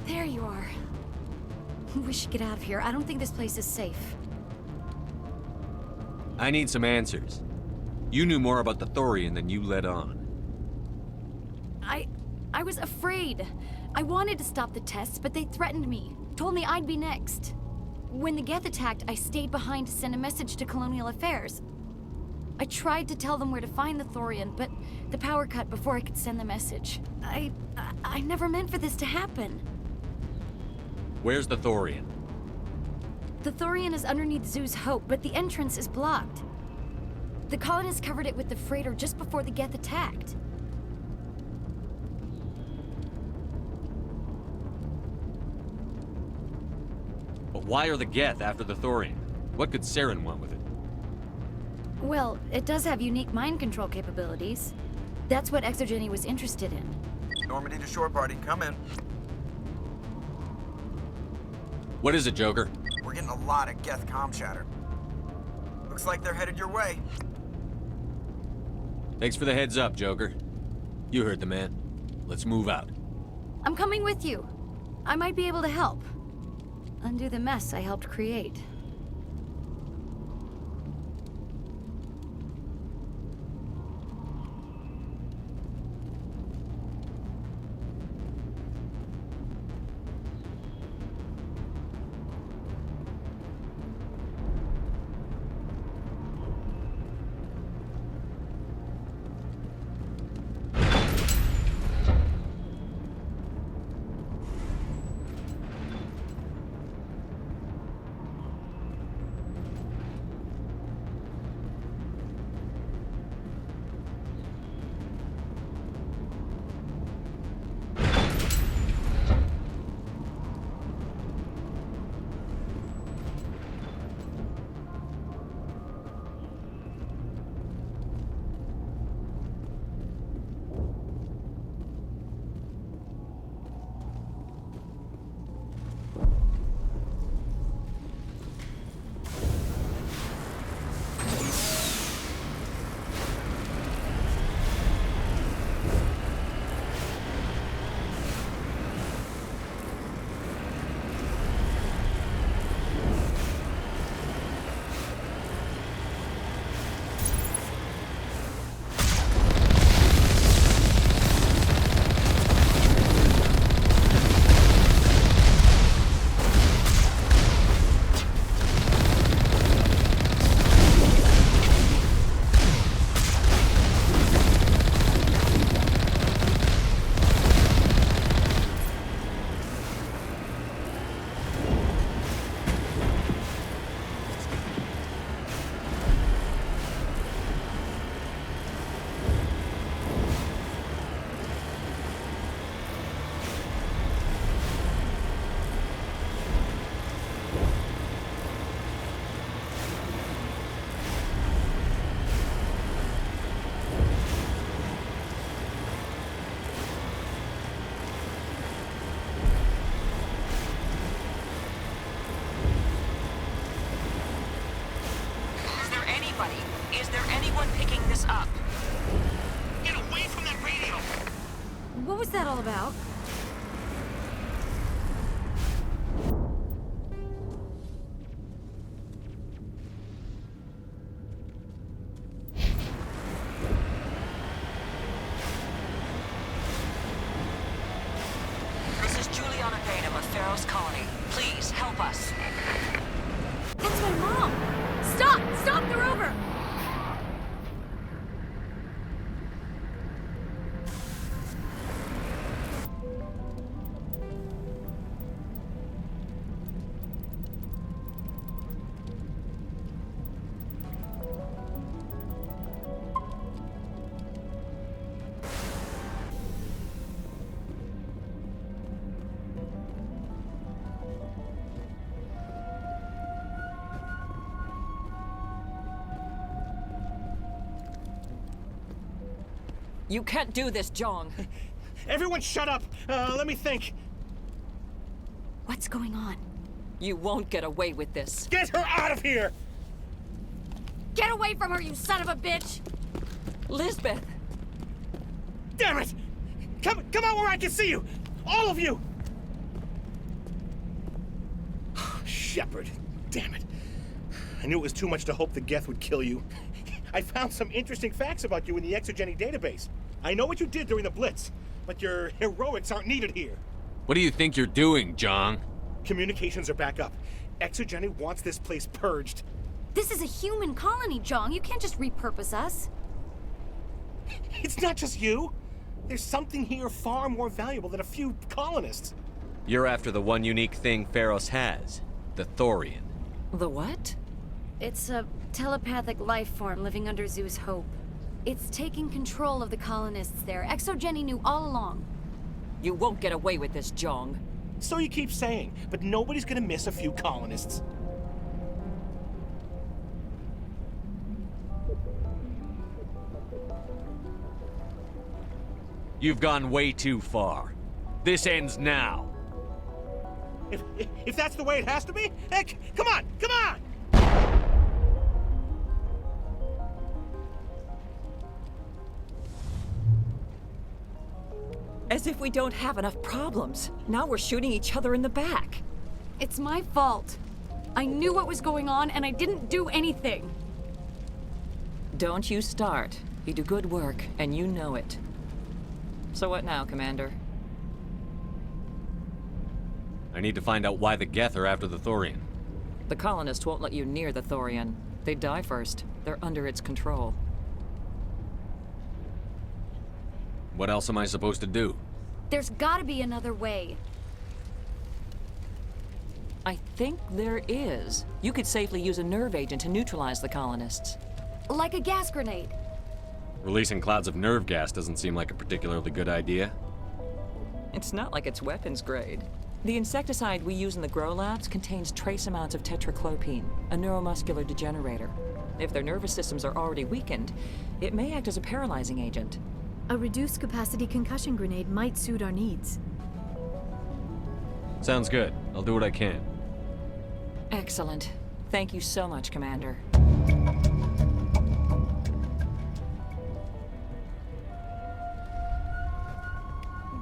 There you are. We should get out of here. I don't think this place is safe. I need some answers. You knew more about the Thorian than you let on. I was afraid. I wanted to stop the tests, but they threatened me. Told me I'd be next. When the Geth attacked, I stayed behind to send a message to Colonial Affairs. I tried to tell them where to find the Thorian, but the power cut before I could send the message. I never meant for this to happen. Where's the Thorian? The Thorian is underneath Zoo's Hope, but the entrance is blocked. The colonists covered it with the freighter just before the Geth attacked. But why are the Geth after the Thorian? What could Saren want with it? Well, it does have unique mind control capabilities. That's what Exogeny was interested in. Normandy to shore party. Come in. What is it, Joker? We're getting a lot of Geth comm chatter. Looks like they're headed your way. Thanks for the heads up, Joker. You heard the man. Let's move out. I'm coming with you. I might be able to help. Undo the mess I helped create. was that all about? This is Juliana Bainham of Pharaoh's Colony. Please, help us. That's my mom! Stop! Stop the rover! You can't do this, Jong. Everyone shut up! Let me think. What's going on? You won't get away with this. Get her out of here! Get away from her, you son of a bitch! Lisbeth! Damn it! Come out where I can see you! All of you! Shepard, damn it. I knew it was too much to hope the Geth would kill you. I found some interesting facts about you in the Exogeny database. I know what you did during the Blitz, but your heroics aren't needed here. What do you think you're doing, Jong? Communications are back up. Exogeny wants this place purged. This is a human colony, Jong. You can't just repurpose us. It's not just you. There's something here far more valuable than a few colonists. You're after the one unique thing Pharos has, the Thorian. The what? It's a telepathic life form living under Zeus' Hope. It's taking control of the colonists there. Exogeny knew all along. You won't get away with this, Jong. So you keep saying, but nobody's gonna miss a few colonists. You've gone way too far. This ends now. If that's the way it has to be, heck, come on, come on! As if we don't have enough problems. Now we're shooting each other in the back. It's my fault. I knew what was going on, and I didn't do anything. Don't you start. You do good work, and you know it. So what now, Commander? I need to find out why the Geth are after the Thorian. The colonists won't let you near the Thorian. They'd die first. They're under its control. What else am I supposed to do? There's gotta be another way. I think there is. You could safely use a nerve agent to neutralize the colonists. Like a gas grenade. Releasing clouds of nerve gas doesn't seem like a particularly good idea. It's not like it's weapons grade. The insecticide we use in the grow labs contains trace amounts of tetraclopine, a neuromuscular degenerator. If their nervous systems are already weakened, it may act as a paralyzing agent. A reduced capacity concussion grenade might suit our needs. Sounds good. I'll do what I can. Excellent. Thank you so much, Commander.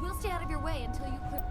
We'll stay out of your way until you clear...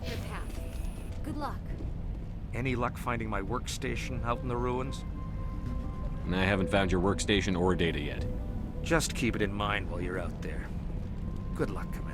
Your path. Good luck. Any luck finding my workstation out in the ruins? And I haven't found your workstation or data yet. Just keep it in mind while you're out there. Good luck, Commander.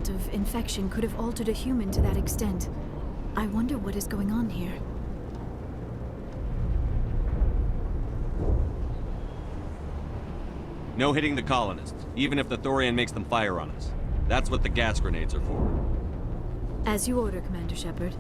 Of infection could have altered a human to that extent. I wonder what is going on here. No hitting the colonists, even if the Thorian makes them fire on us. That's what the gas grenades are for. As you order, Commander Shepard.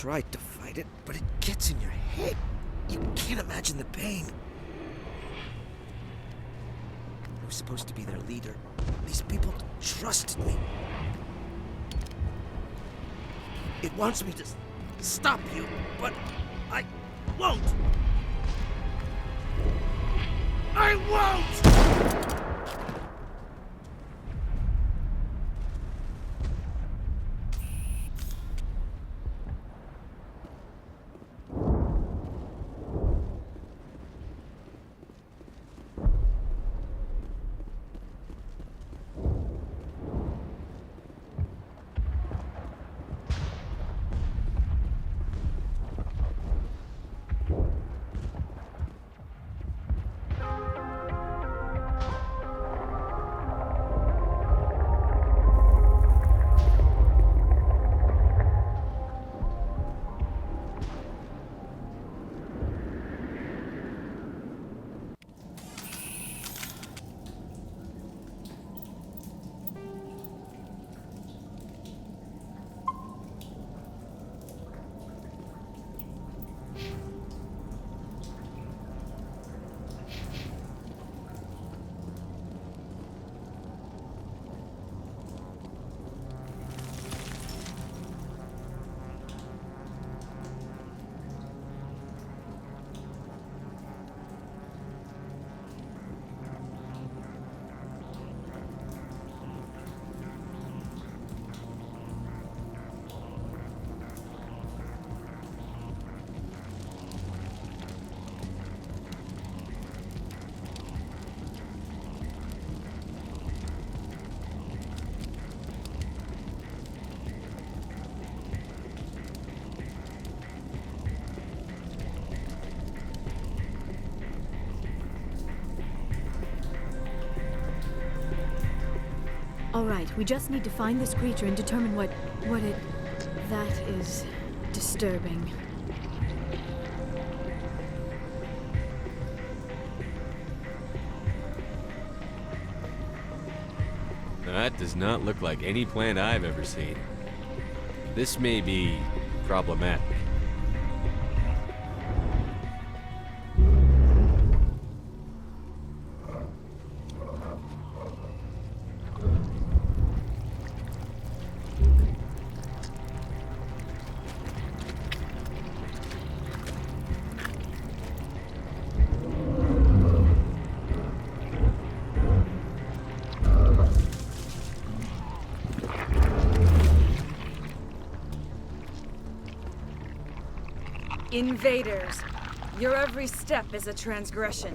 tried to fight it, but it gets in your head. You can't imagine the pain. I was supposed to be their leader. These people trusted me. It wants me to stop you, but I won't. I won't! All right, we just need to find this creature and determine what it... That is disturbing. That does not look like any plant I've ever seen. This may be problematic. Invaders, your every step is a transgression.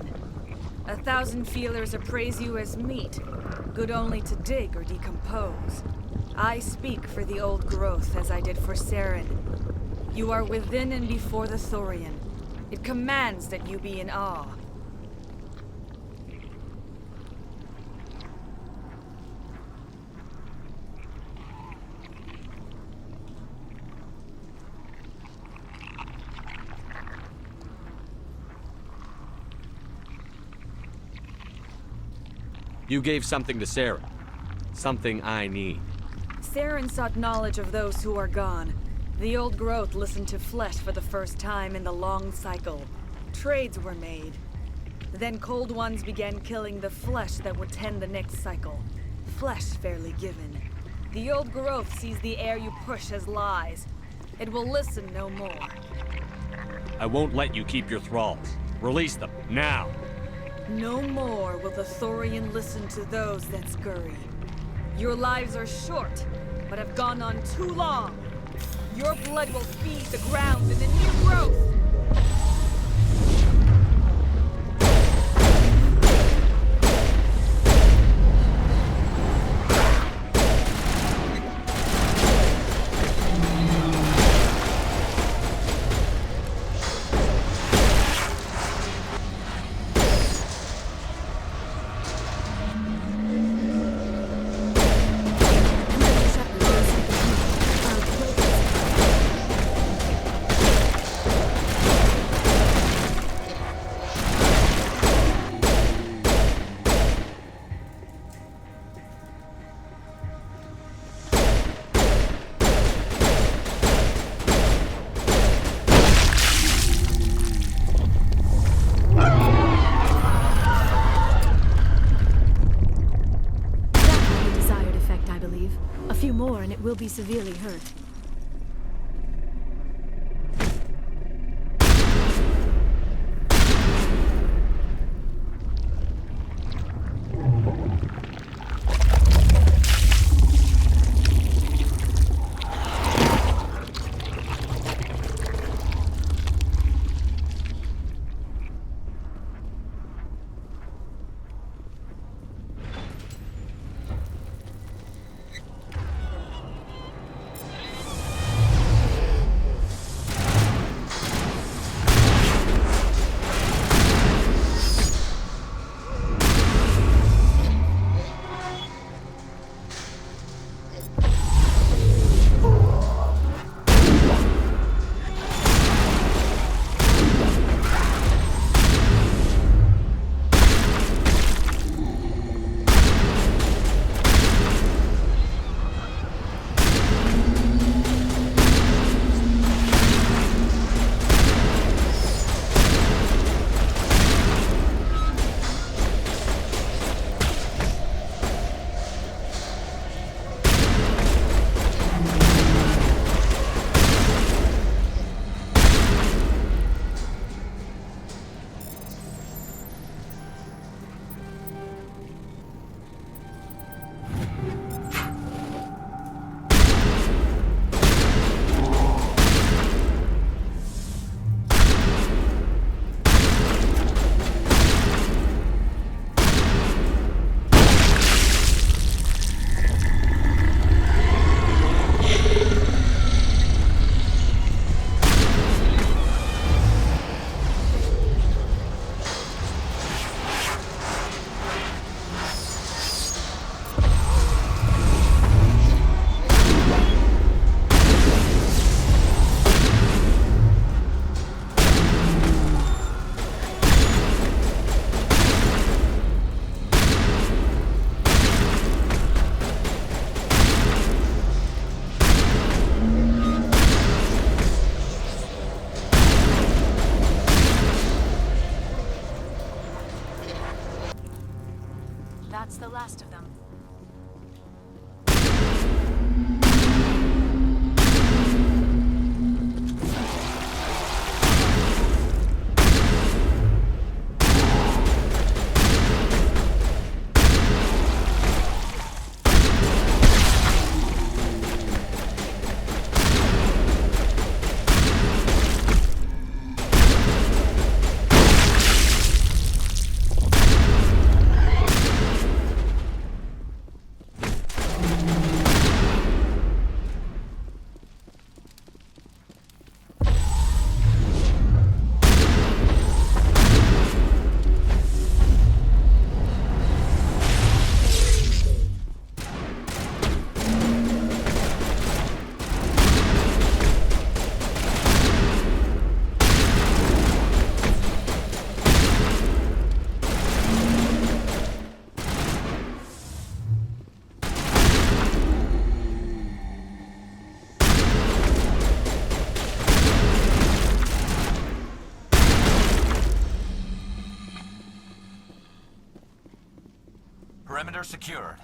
1,000 feelers appraise you as meat, good only to dig or decompose. I speak for the old growth as I did for Saren. You are within and before the Thorian. It commands that you be in awe. You gave something to Sarah. Something I need. Saren sought knowledge of those who are gone. The old growth listened to flesh for the first time in the long cycle. Trades were made. Then cold ones began killing the flesh that would tend the next cycle. Flesh fairly given. The old growth sees the air you push as lies. It will listen no more. I won't let you keep your thralls. Release them, now! No more will the Thorian listen to those that scurry. Your lives are short, but have gone on too long. Your blood will feed the ground in the new growth. will be severely hurt. That's the last of them. Perimeter secured.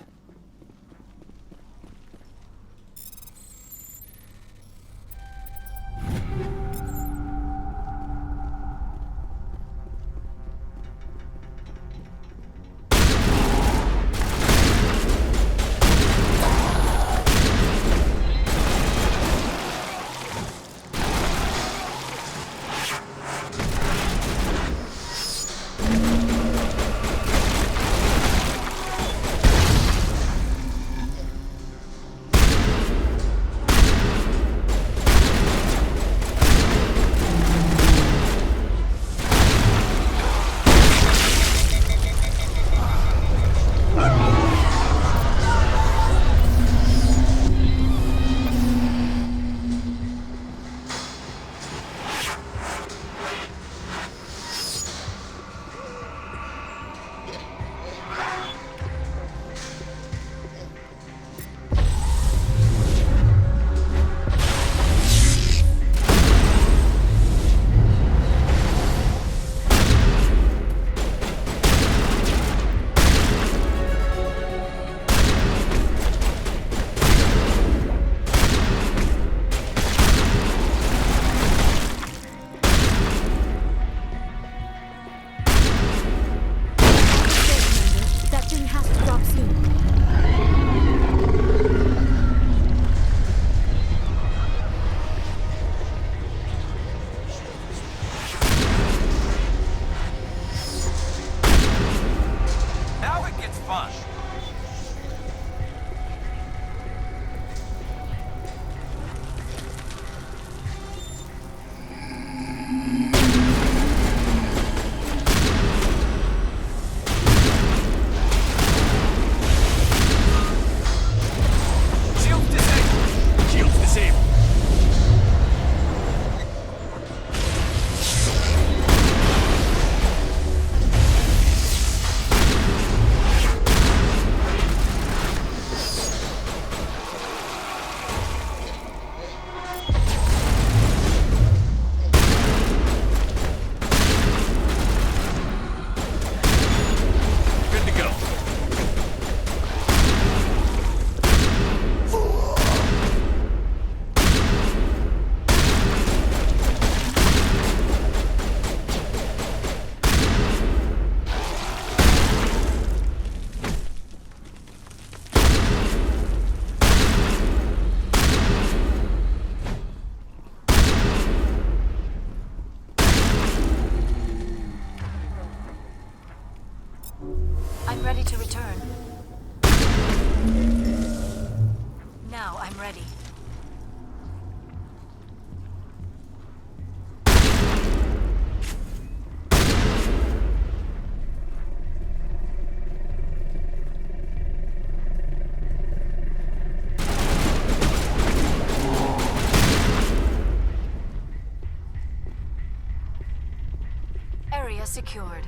secured.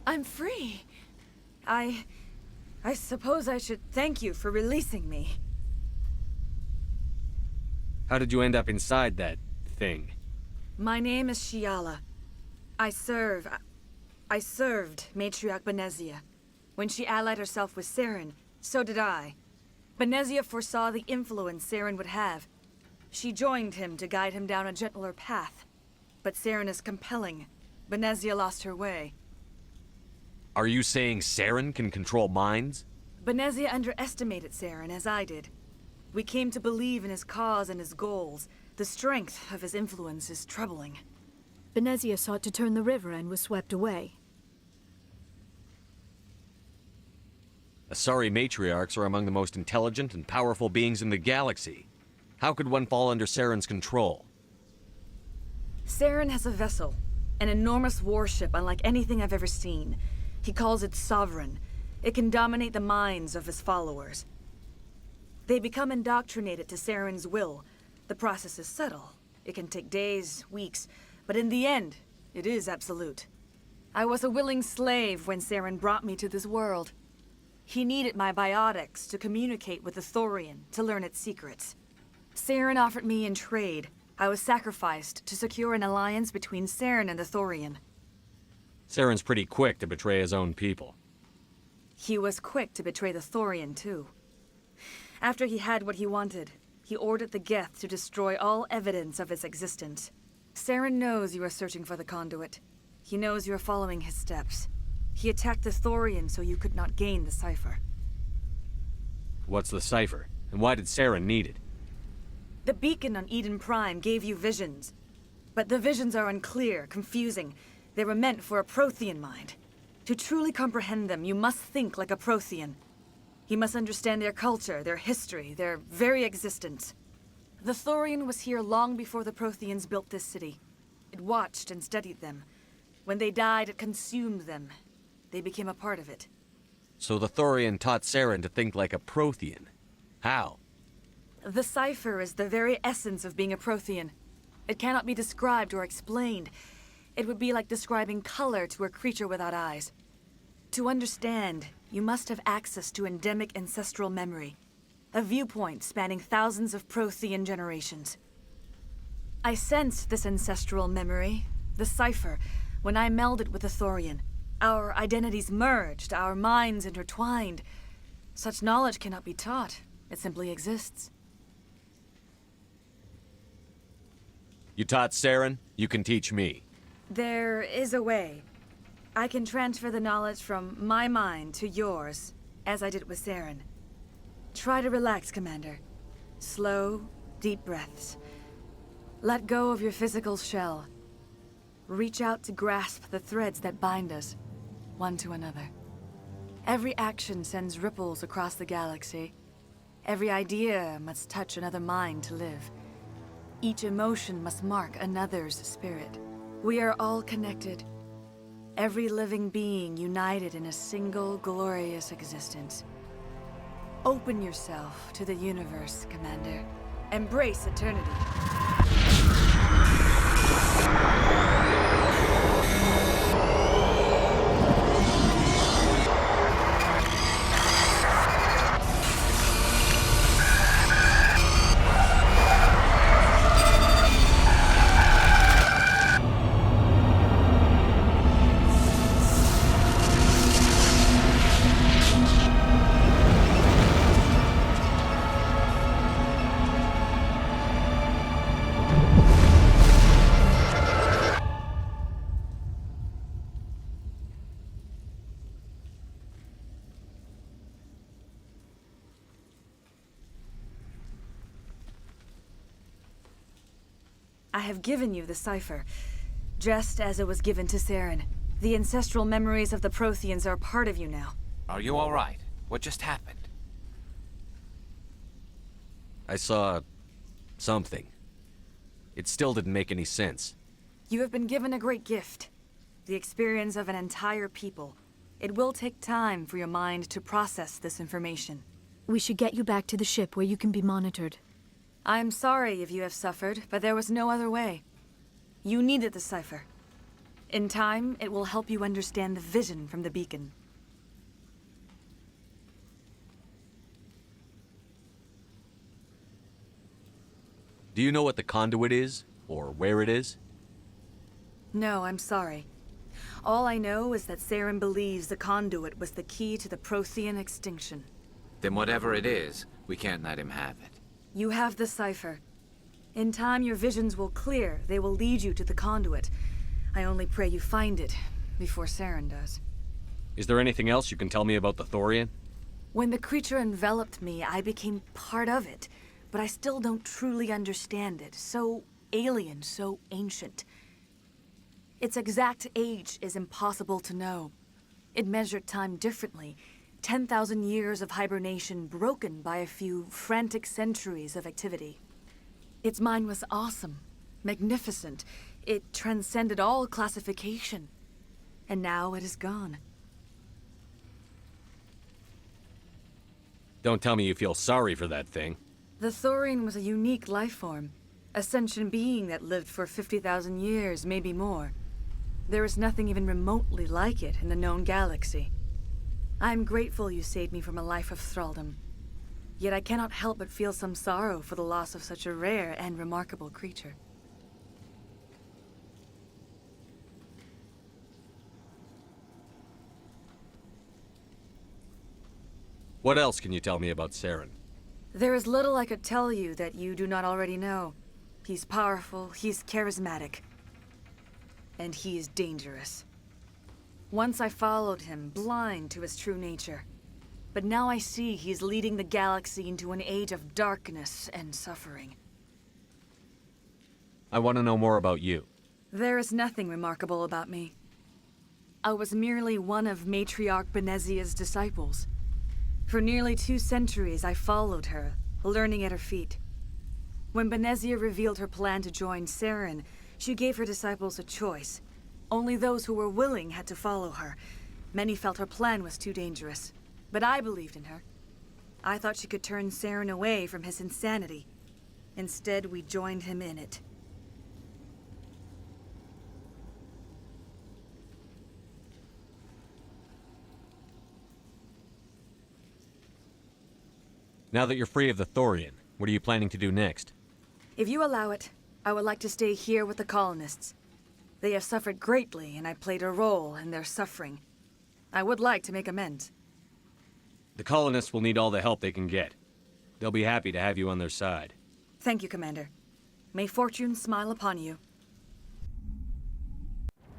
I'm free. I suppose I should thank you for releasing me. How did you end up inside that thing? My name is Shiala. I served Matriarch Benezia. When she allied herself with Saren, so did I. Benezia foresaw the influence Saren would have. She joined him to guide him down a gentler path. But Saren is compelling. Benezia lost her way. Are you saying Saren can control minds? Benezia underestimated Saren, as I did. We came to believe in his cause and his goals. The strength of his influence is troubling. Benezia sought to turn the river and was swept away. Asari matriarchs are among the most intelligent and powerful beings in the galaxy. How could one fall under Saren's control? Saren has a vessel, an enormous warship unlike anything I've ever seen. He calls it Sovereign. It can dominate the minds of his followers. They become indoctrinated to Saren's will. The process is subtle. It can take days, weeks, but in the end, it is absolute. I was a willing slave when Saren brought me to this world. He needed my biotics to communicate with the Thorian, to learn its secrets. Saren offered me in trade. I was sacrificed to secure an alliance between Saren and the Thorian. Saren's pretty quick to betray his own people. He was quick to betray the Thorian, too. After he had what he wanted, he ordered the Geth to destroy all evidence of its existence. Saren knows you are searching for the conduit. He knows you are following his steps. He attacked the Thorian so you could not gain the cipher. What's the cipher? And why did Saren need it? The beacon on Eden Prime gave you visions. But the visions are unclear, confusing. They were meant for a Prothean mind. To truly comprehend them, you must think like a Prothean. You must understand their culture, their history, their very existence. The Thorian was here long before the Protheans built this city. It watched and studied them. When they died, it consumed them. They became a part of it. So the Thorian taught Saren to think like a Prothean. How? The cipher is the very essence of being a Prothean. It cannot be described or explained. It would be like describing color to a creature without eyes. To understand, you must have access to endemic ancestral memory, a viewpoint spanning thousands of Prothean generations. I sensed this ancestral memory, the cipher, when I melded with the Thorian. Our identities merged, our minds intertwined. Such knowledge cannot be taught. It simply exists. You taught Saren, you can teach me. There is a way. I can transfer the knowledge from my mind to yours, as I did with Saren. Try to relax, Commander. Slow, deep breaths. Let go of your physical shell. Reach out to grasp the threads that bind us, one to another. Every action sends ripples across the galaxy. Every idea must touch another mind to live. Each emotion must mark another's spirit. We are all connected. Every living being united in a single glorious existence. Open yourself to the universe, Commander. Embrace eternity. I have given you the cipher, just as it was given to Saren. The ancestral memories of the Protheans are a part of you now. Are you all right? What just happened? I saw... something. It still didn't make any sense. You have been given a great gift. The experience of an entire people. It will take time for your mind to process this information. We should get you back to the ship where you can be monitored. I'm sorry if you have suffered, but there was no other way. You needed the cipher. In time, it will help you understand the vision from the beacon. Do you know what the conduit is? Or where it is? No, I'm sorry. All I know is that Saren believes the conduit was the key to the Prothean extinction. Then whatever it is, we can't let him have it. You have the cipher. In time, your visions will clear. They will lead you to the conduit. I only pray you find it before Saren does. Is there anything else you can tell me about the Thorian? When the creature enveloped me, I became part of it, but I still don't truly understand it. So alien, so ancient. Its exact age is impossible to know. It measured time differently. 10,000 years of hibernation broken by a few frantic centuries of activity. Its mind was awesome, magnificent. It transcended all classification. And now it is gone. Don't tell me you feel sorry for that thing. The Thorian was a unique life form. A sentient being that lived for 50,000 years, maybe more. There is nothing even remotely like it in the known galaxy. I'm grateful you saved me from a life of thraldom. Yet I cannot help but feel some sorrow for the loss of such a rare and remarkable creature. What else can you tell me about Saren? There is little I could tell you that you do not already know. He's powerful, he's charismatic, and he is dangerous. Once I followed him, blind to his true nature. But now I see he's leading the galaxy into an age of darkness and suffering. I want to know more about you. There is nothing remarkable about me. I was merely one of Matriarch Benezia's disciples. For nearly 2 centuries I followed her, learning at her feet. When Benezia revealed her plan to join Saren, she gave her disciples a choice. Only those who were willing had to follow her. Many felt her plan was too dangerous, but I believed in her. I thought she could turn Saren away from his insanity. Instead, we joined him in it. Now that you're free of the Thorian, what are you planning to do next? If you allow it, I would like to stay here with the colonists. They have suffered greatly, and I played a role in their suffering. I would like to make amends. The colonists will need all the help they can get. They'll be happy to have you on their side. Thank you, Commander. May fortune smile upon you.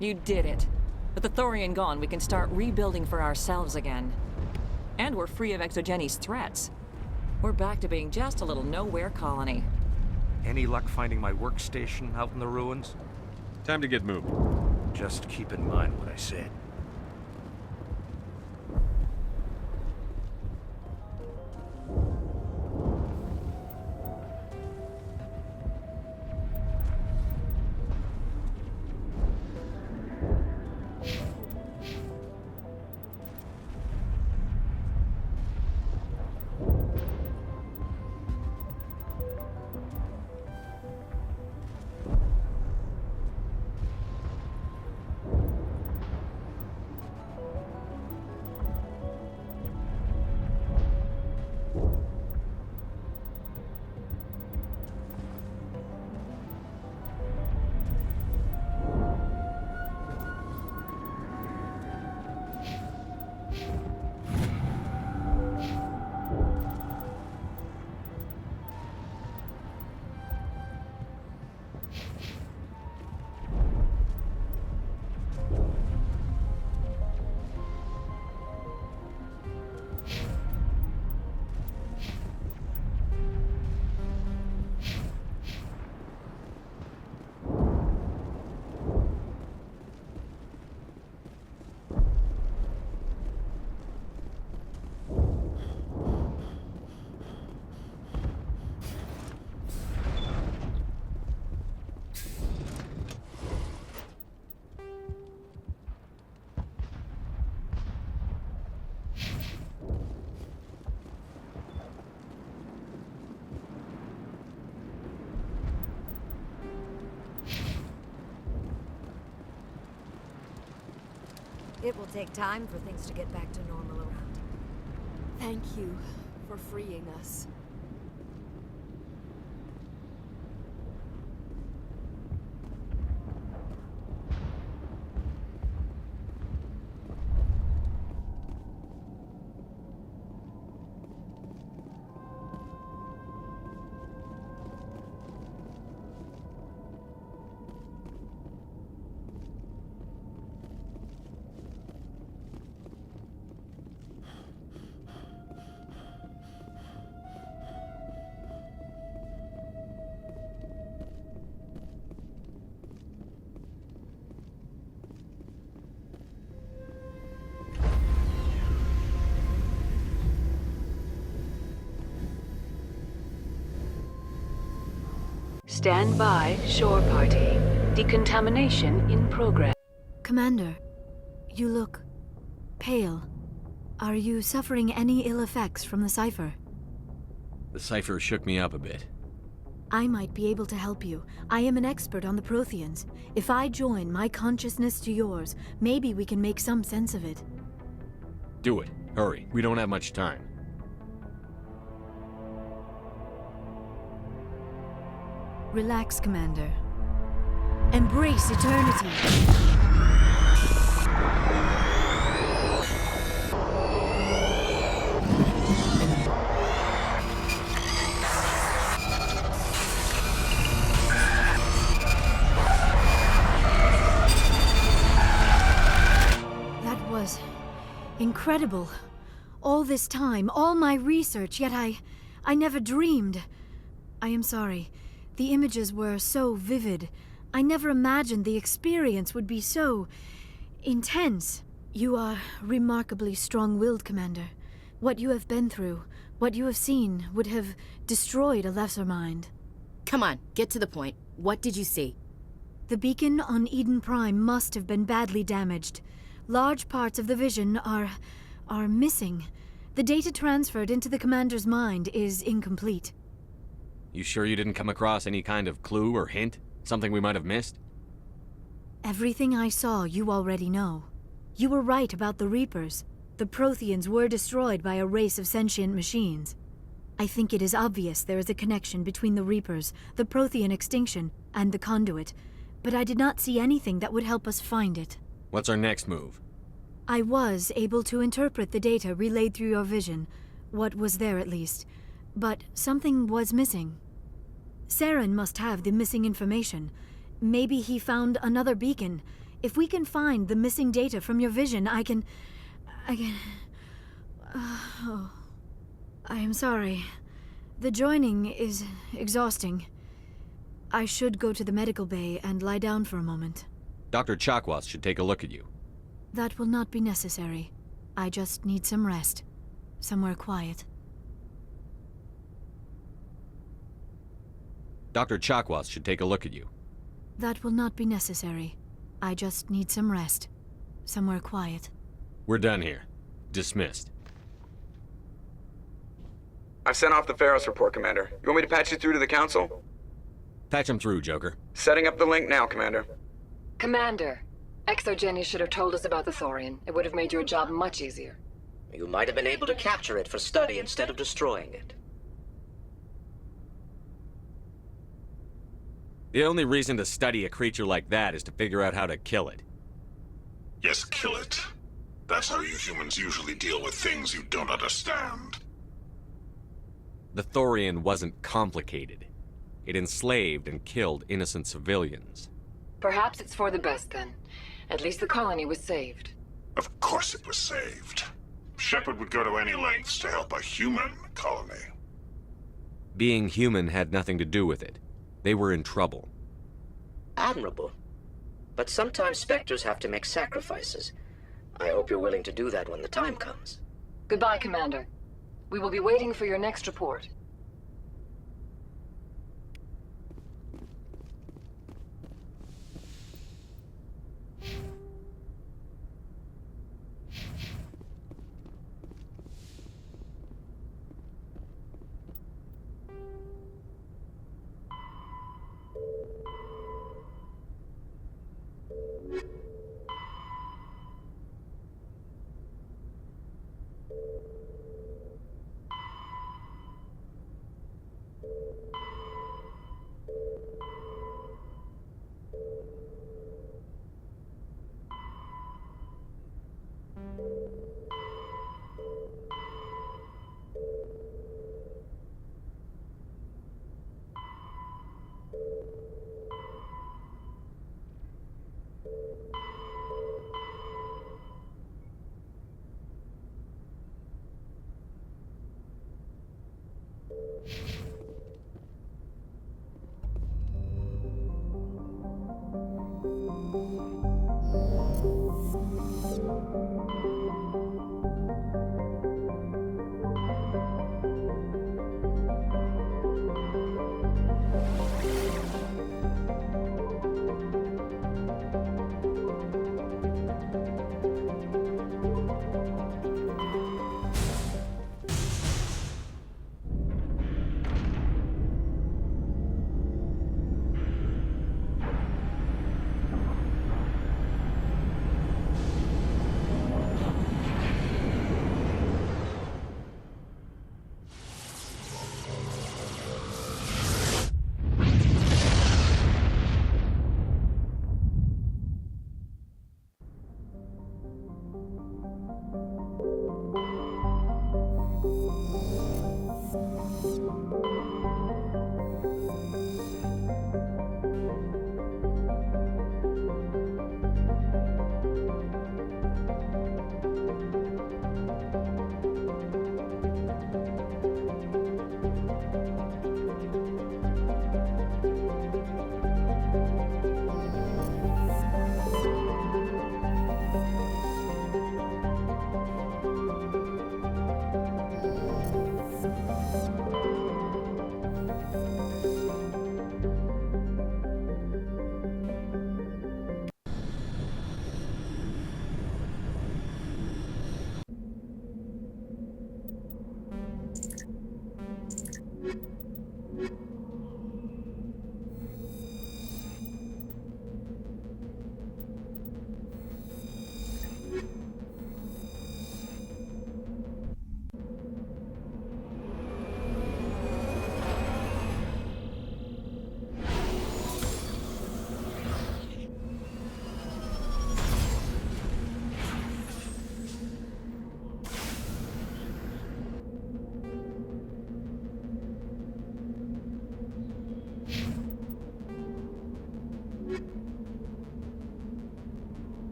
You did it. With the Thorian gone, we can start rebuilding for ourselves again. And we're free of Exogeni's threats. We're back to being just a little nowhere colony. Any luck finding my workstation out in the ruins? Time to get moving. Just keep in mind what I said. It will take time for things to get back to normal around here. Thank you for freeing us. Stand by, shore party. Decontamination in progress. Commander, you look pale. Are you suffering any ill effects from the cipher? The cipher shook me up a bit. I might be able to help you. I am an expert on the Protheans. If I join my consciousness to yours, maybe we can make some sense of it. Do it. Hurry. We don't have much time. Relax, Commander. Embrace eternity. That was incredible. All this time, all my research, yet I never dreamed. I am sorry. The images were so vivid. I never imagined the experience would be so intense. You are remarkably strong-willed, Commander. What you have been through, what you have seen, would have destroyed a lesser mind. Come on, get to the point. What did you see? The beacon on Eden Prime must have been badly damaged. Large parts of the vision are missing. The data transferred into the Commander's mind is incomplete. You sure you didn't come across any kind of clue or hint? Something we might have missed? Everything I saw, you already know. You were right about the Reapers. The Protheans were destroyed by a race of sentient machines. I think it is obvious there is a connection between the Reapers, the Prothean extinction, and the Conduit, but I did not see anything that would help us find it. What's our next move? I was able to interpret the data relayed through your vision, what was there at least, but something was missing. Saren must have the missing information. Maybe he found another beacon. If we can find the missing data from your vision, I can... Oh. I am sorry. The joining is exhausting. I should go to the medical bay and lie down for a moment. Dr. Chakwas should take a look at you. That will not be necessary. I just need some rest. Somewhere quiet. Dr. Chakwas should take a look at you. That will not be necessary. I just need some rest. Somewhere quiet. We're done here. Dismissed. I've sent off the Pharos report, Commander. You want me to patch you through to the Council? Patch him through, Joker. Setting up the link now, Commander. Commander, ExoGeni should have told us about the Thorian. It would have made your job much easier. You might have been able to capture it for study instead of destroying it. The only reason to study a creature like that is to figure out how to kill it. Yes, kill it. That's how you humans usually deal with things you don't understand. The Thorian wasn't complicated. It enslaved and killed innocent civilians. Perhaps it's for the best then. At least the colony was saved. Of course it was saved. Shepard would go to any lengths to help a human colony. Being human had nothing to do with it. They were in trouble. Admirable. But sometimes Spectres have to make sacrifices. I hope you're willing to do that when the time comes. Goodbye, Commander. We will be waiting for your next report.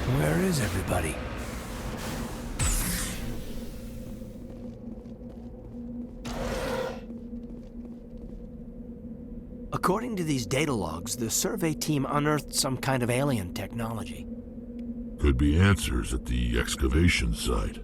Where is everybody? According to these data logs, the survey team unearthed some kind of alien technology. Could be answers at the excavation site.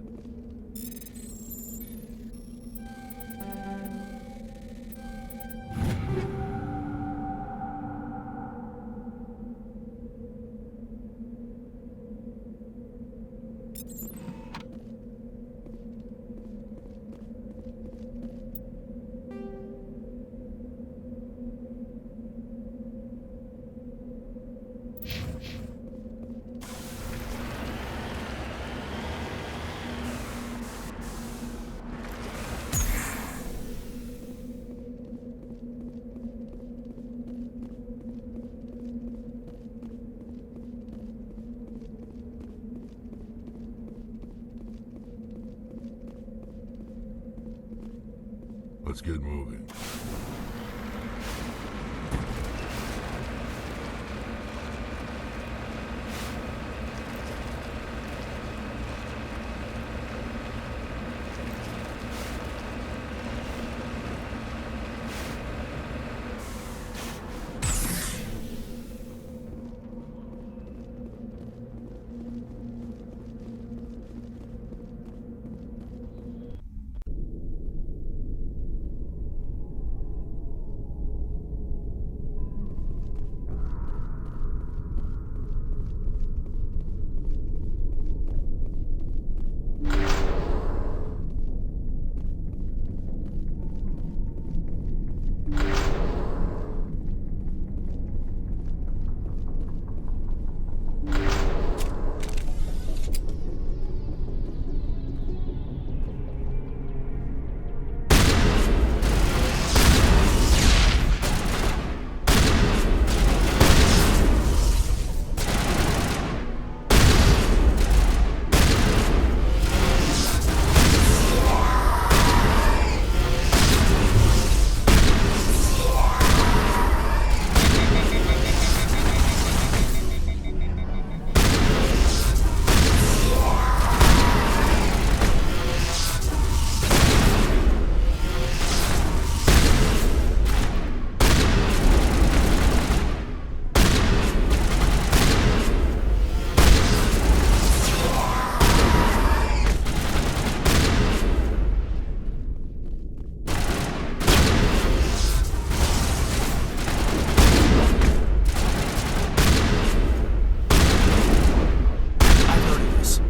Let's get moving.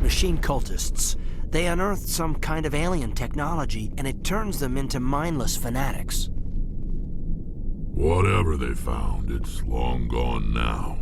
Machine cultists. They unearthed some kind of alien technology, and it turns them into mindless fanatics. Whatever they found, it's long gone now.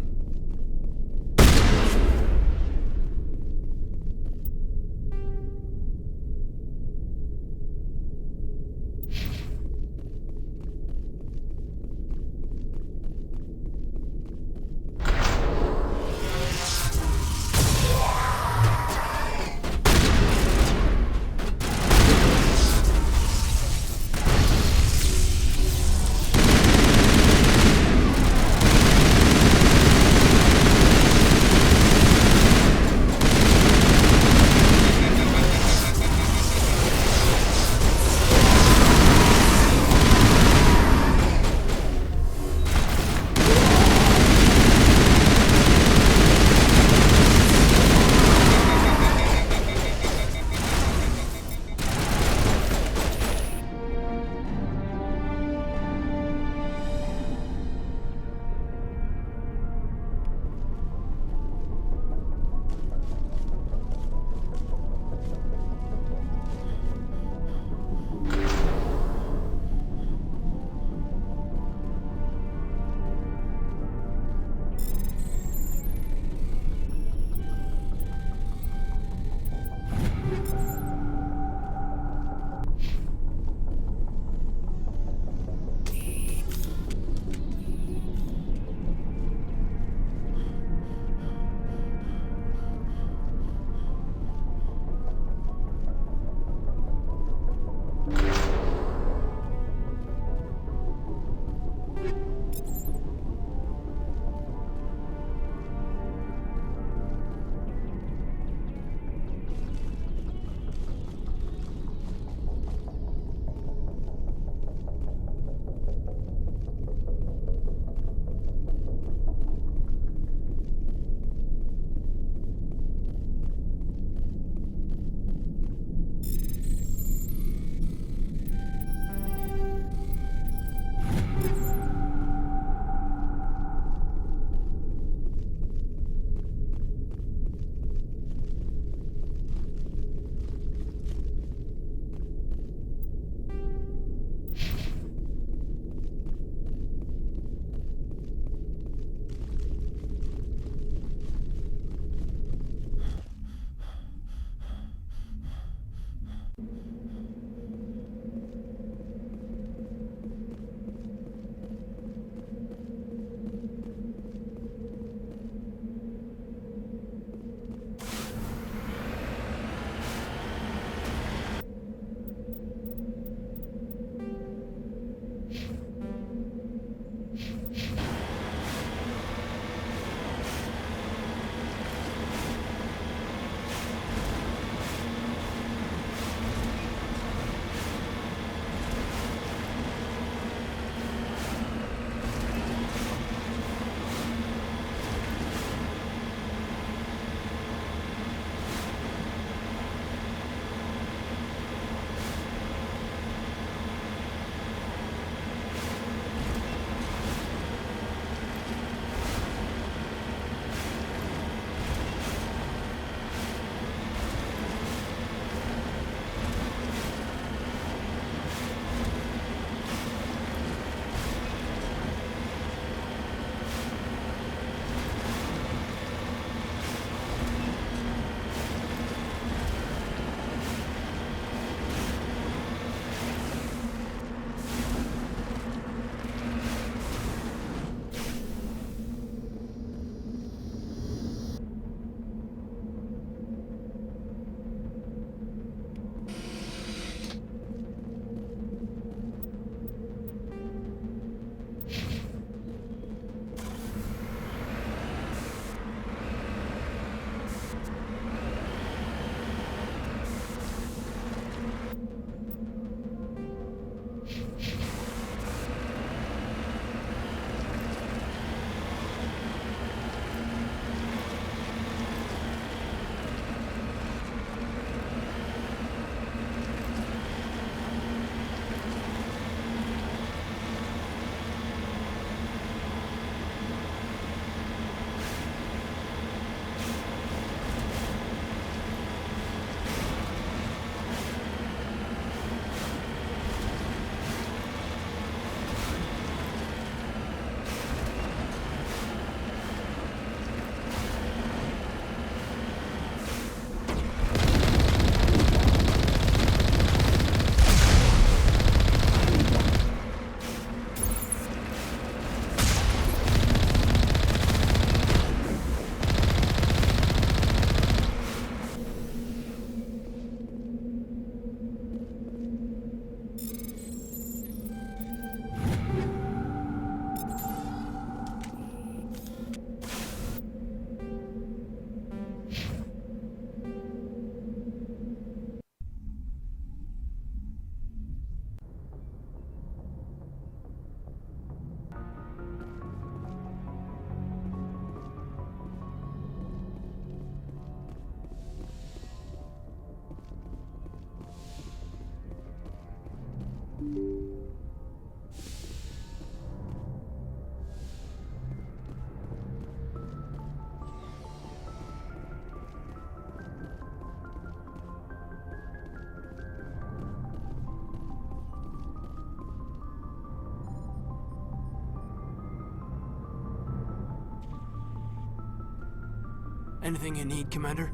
Anything you need, Commander?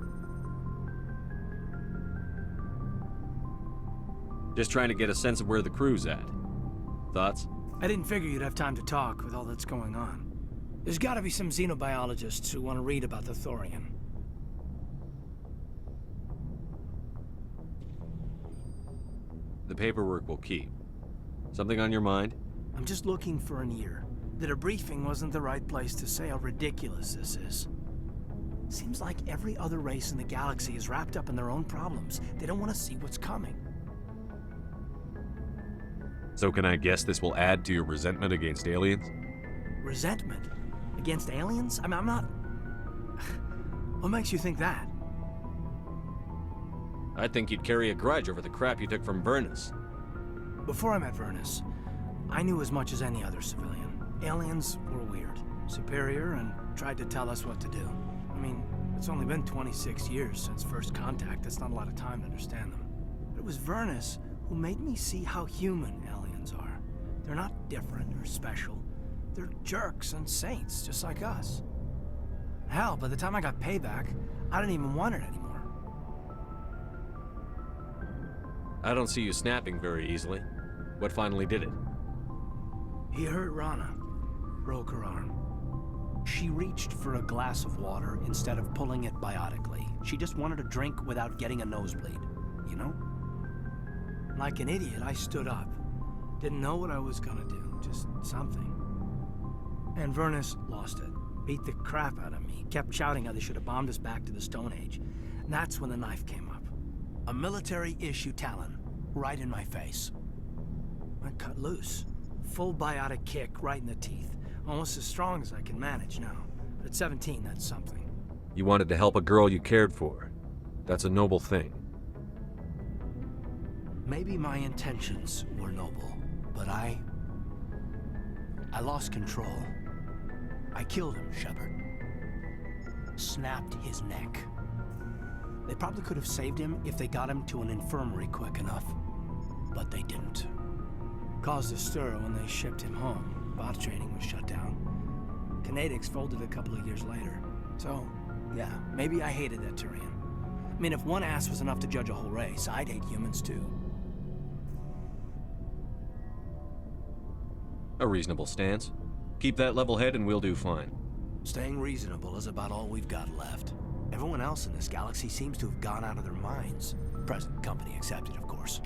Just trying to get a sense of where the crew's at. Thoughts? I didn't figure you'd have time to talk with all that's going on. There's gotta be some xenobiologists who want to read about the Thorian. The paperwork will keep. Something on your mind? I'm just looking for an ear. The debriefing wasn't the right place to say how ridiculous this is. Seems like every other race in the galaxy is wrapped up in their own problems. They don't want to see what's coming. So can I guess this will add to your resentment against aliens? Resentment? Against aliens? I mean, I'm not... What makes you think that? I'd think you'd carry a grudge over the crap you took from Vernus. Before I met Vernus, I knew as much as any other civilian. Aliens were weird, superior, and tried to tell us what to do. I mean, it's only been 26 years since first contact. That's not a lot of time to understand them. But it was Vernus who made me see how human aliens are. They're not different or special. They're jerks and saints, just like us. Hell, by the time I got payback, I didn't even want it anymore. I don't see you snapping very easily. What finally did it? He hurt Rana. Broke her arm. She reached for a glass of water instead of pulling it biotically. She just wanted a drink without getting a nosebleed, you know? Like an idiot, I stood up. Didn't know what I was gonna do, just something. And Vernus lost it. Beat the crap out of me. Kept shouting how they should have bombed us back to the Stone Age. And that's when the knife came up. A military-issue talon, right in my face. I cut loose. Full biotic kick right in the teeth. Almost as strong as I can manage now. But at 17, that's something. You wanted to help a girl you cared for. That's a noble thing. Maybe my intentions were noble, but I lost control. I killed him, Shepard. Snapped his neck. They probably could have saved him if they got him to an infirmary quick enough. But they didn't. Caused a stir when they shipped him home. Bot training was shut down. Kinetics folded a couple of years later. So, yeah, maybe I hated that Turian. I mean, if one ass was enough to judge a whole race, I'd hate humans too. A reasonable stance. Keep that level head and we'll do fine. Staying reasonable is about all we've got left. Everyone else in this galaxy seems to have gone out of their minds. Present company accepted, of course.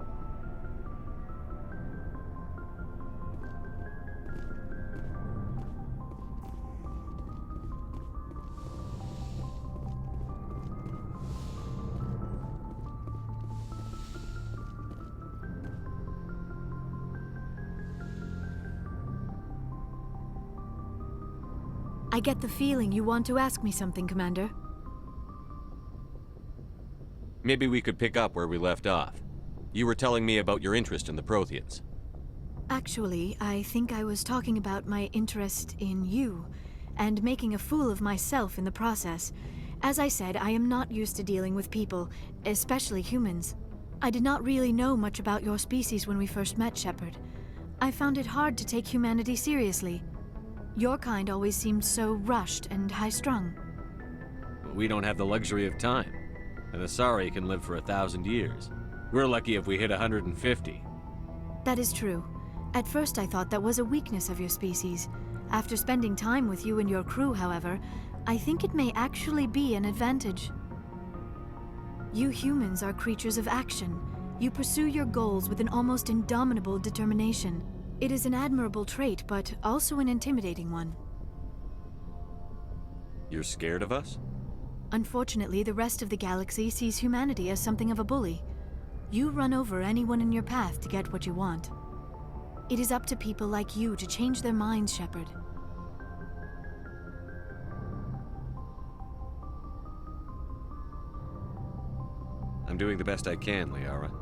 I get the feeling you want to ask me something, Commander. Maybe we could pick up where we left off. You were telling me about your interest in the Protheans. Actually, I think I was talking about my interest in you, and making a fool of myself in the process. As I said, I am not used to dealing with people, especially humans. I did not really know much about your species when we first met, Shepard. I found it hard to take humanity seriously. Your kind always seemed so rushed and high-strung. We don't have the luxury of time. An Asari can live for 1,000 years. We're lucky if we hit 150. That is true. At first I thought that was a weakness of your species. After spending time with you and your crew, however, I think it may actually be an advantage. You humans are creatures of action. You pursue your goals with an almost indomitable determination. It is an admirable trait, but also an intimidating one. You're scared of us? Unfortunately, the rest of the galaxy sees humanity as something of a bully. You run over anyone in your path to get what you want. It is up to people like you to change their minds, Shepard. I'm doing the best I can, Liara.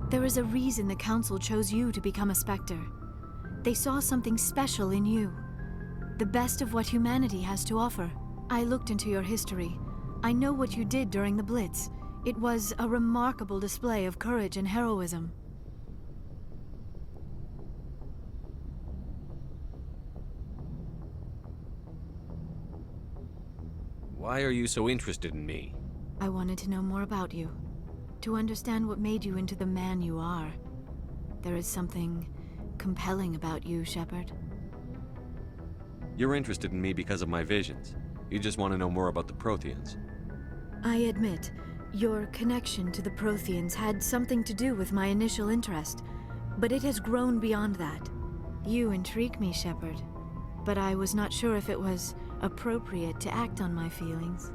There is a reason the Council chose you to become a Spectre. They saw something special in you. The best of what humanity has to offer. I looked into your history. I know what you did during the Blitz. It was a remarkable display of courage and heroism. Why are you so interested in me? I wanted to know more about you. To understand what made you into the man you are. There is something compelling about you, Shepard. You're interested in me because of my visions. You just want to know more about the Protheans. I admit, your connection to the Protheans had something to do with my initial interest, but it has grown beyond that. You intrigue me, Shepard, but I was not sure if it was appropriate to act on my feelings.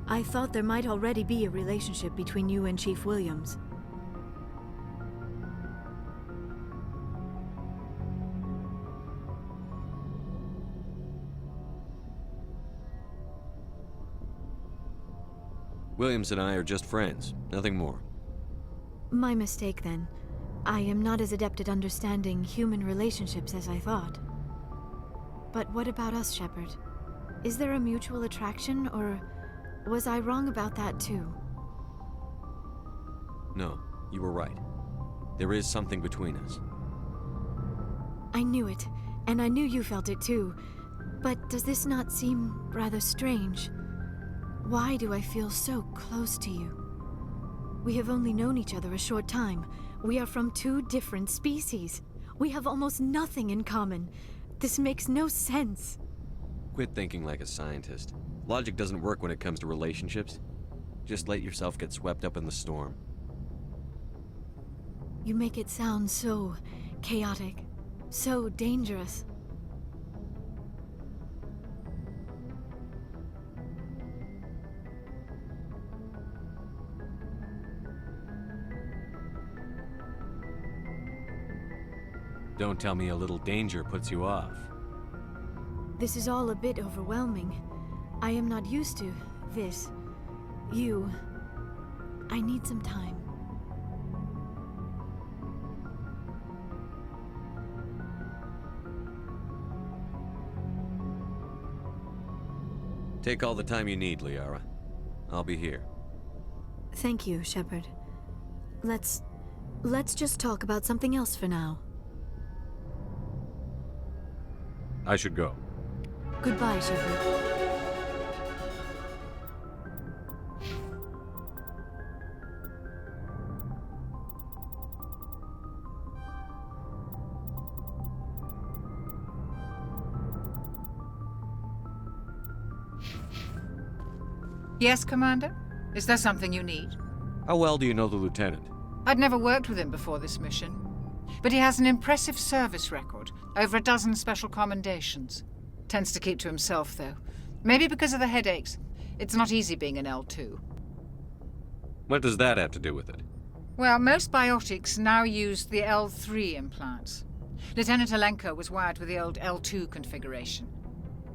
I thought there might already be a relationship between you and Chief Williams. Williams and I are just friends, nothing more. My mistake, then. I am not as adept at understanding human relationships as I thought. But what about us, Shepard? Is there a mutual attraction, or was I wrong about that too? No, you were right. There is something between us. I knew it, and I knew you felt it too. But does this not seem rather strange? Why do I feel so close to you? We have only known each other a short time. We are from two different species. We have almost nothing in common. This makes no sense. Quit thinking like a scientist. Logic doesn't work when it comes to relationships. Just let yourself get swept up in the storm. You make it sound so chaotic, so dangerous. Don't tell me a little danger puts you off. This is all a bit overwhelming. I am not used to this. You. I need some time. Take all the time you need, Liara. I'll be here. Thank you, Shepard. Let's just talk about something else for now. I should go. Goodbye, Shepard. Yes, Commander? Is there something you need? How well do you know the Lieutenant? I'd never worked with him before this mission. But he has an impressive service record, over a dozen special commendations. Tends to keep to himself, though. Maybe because of the headaches. It's not easy being an L2. What does that have to do with it? Well, most biotics now use the L3 implants. Lieutenant Alenko was wired with the old L2 configuration.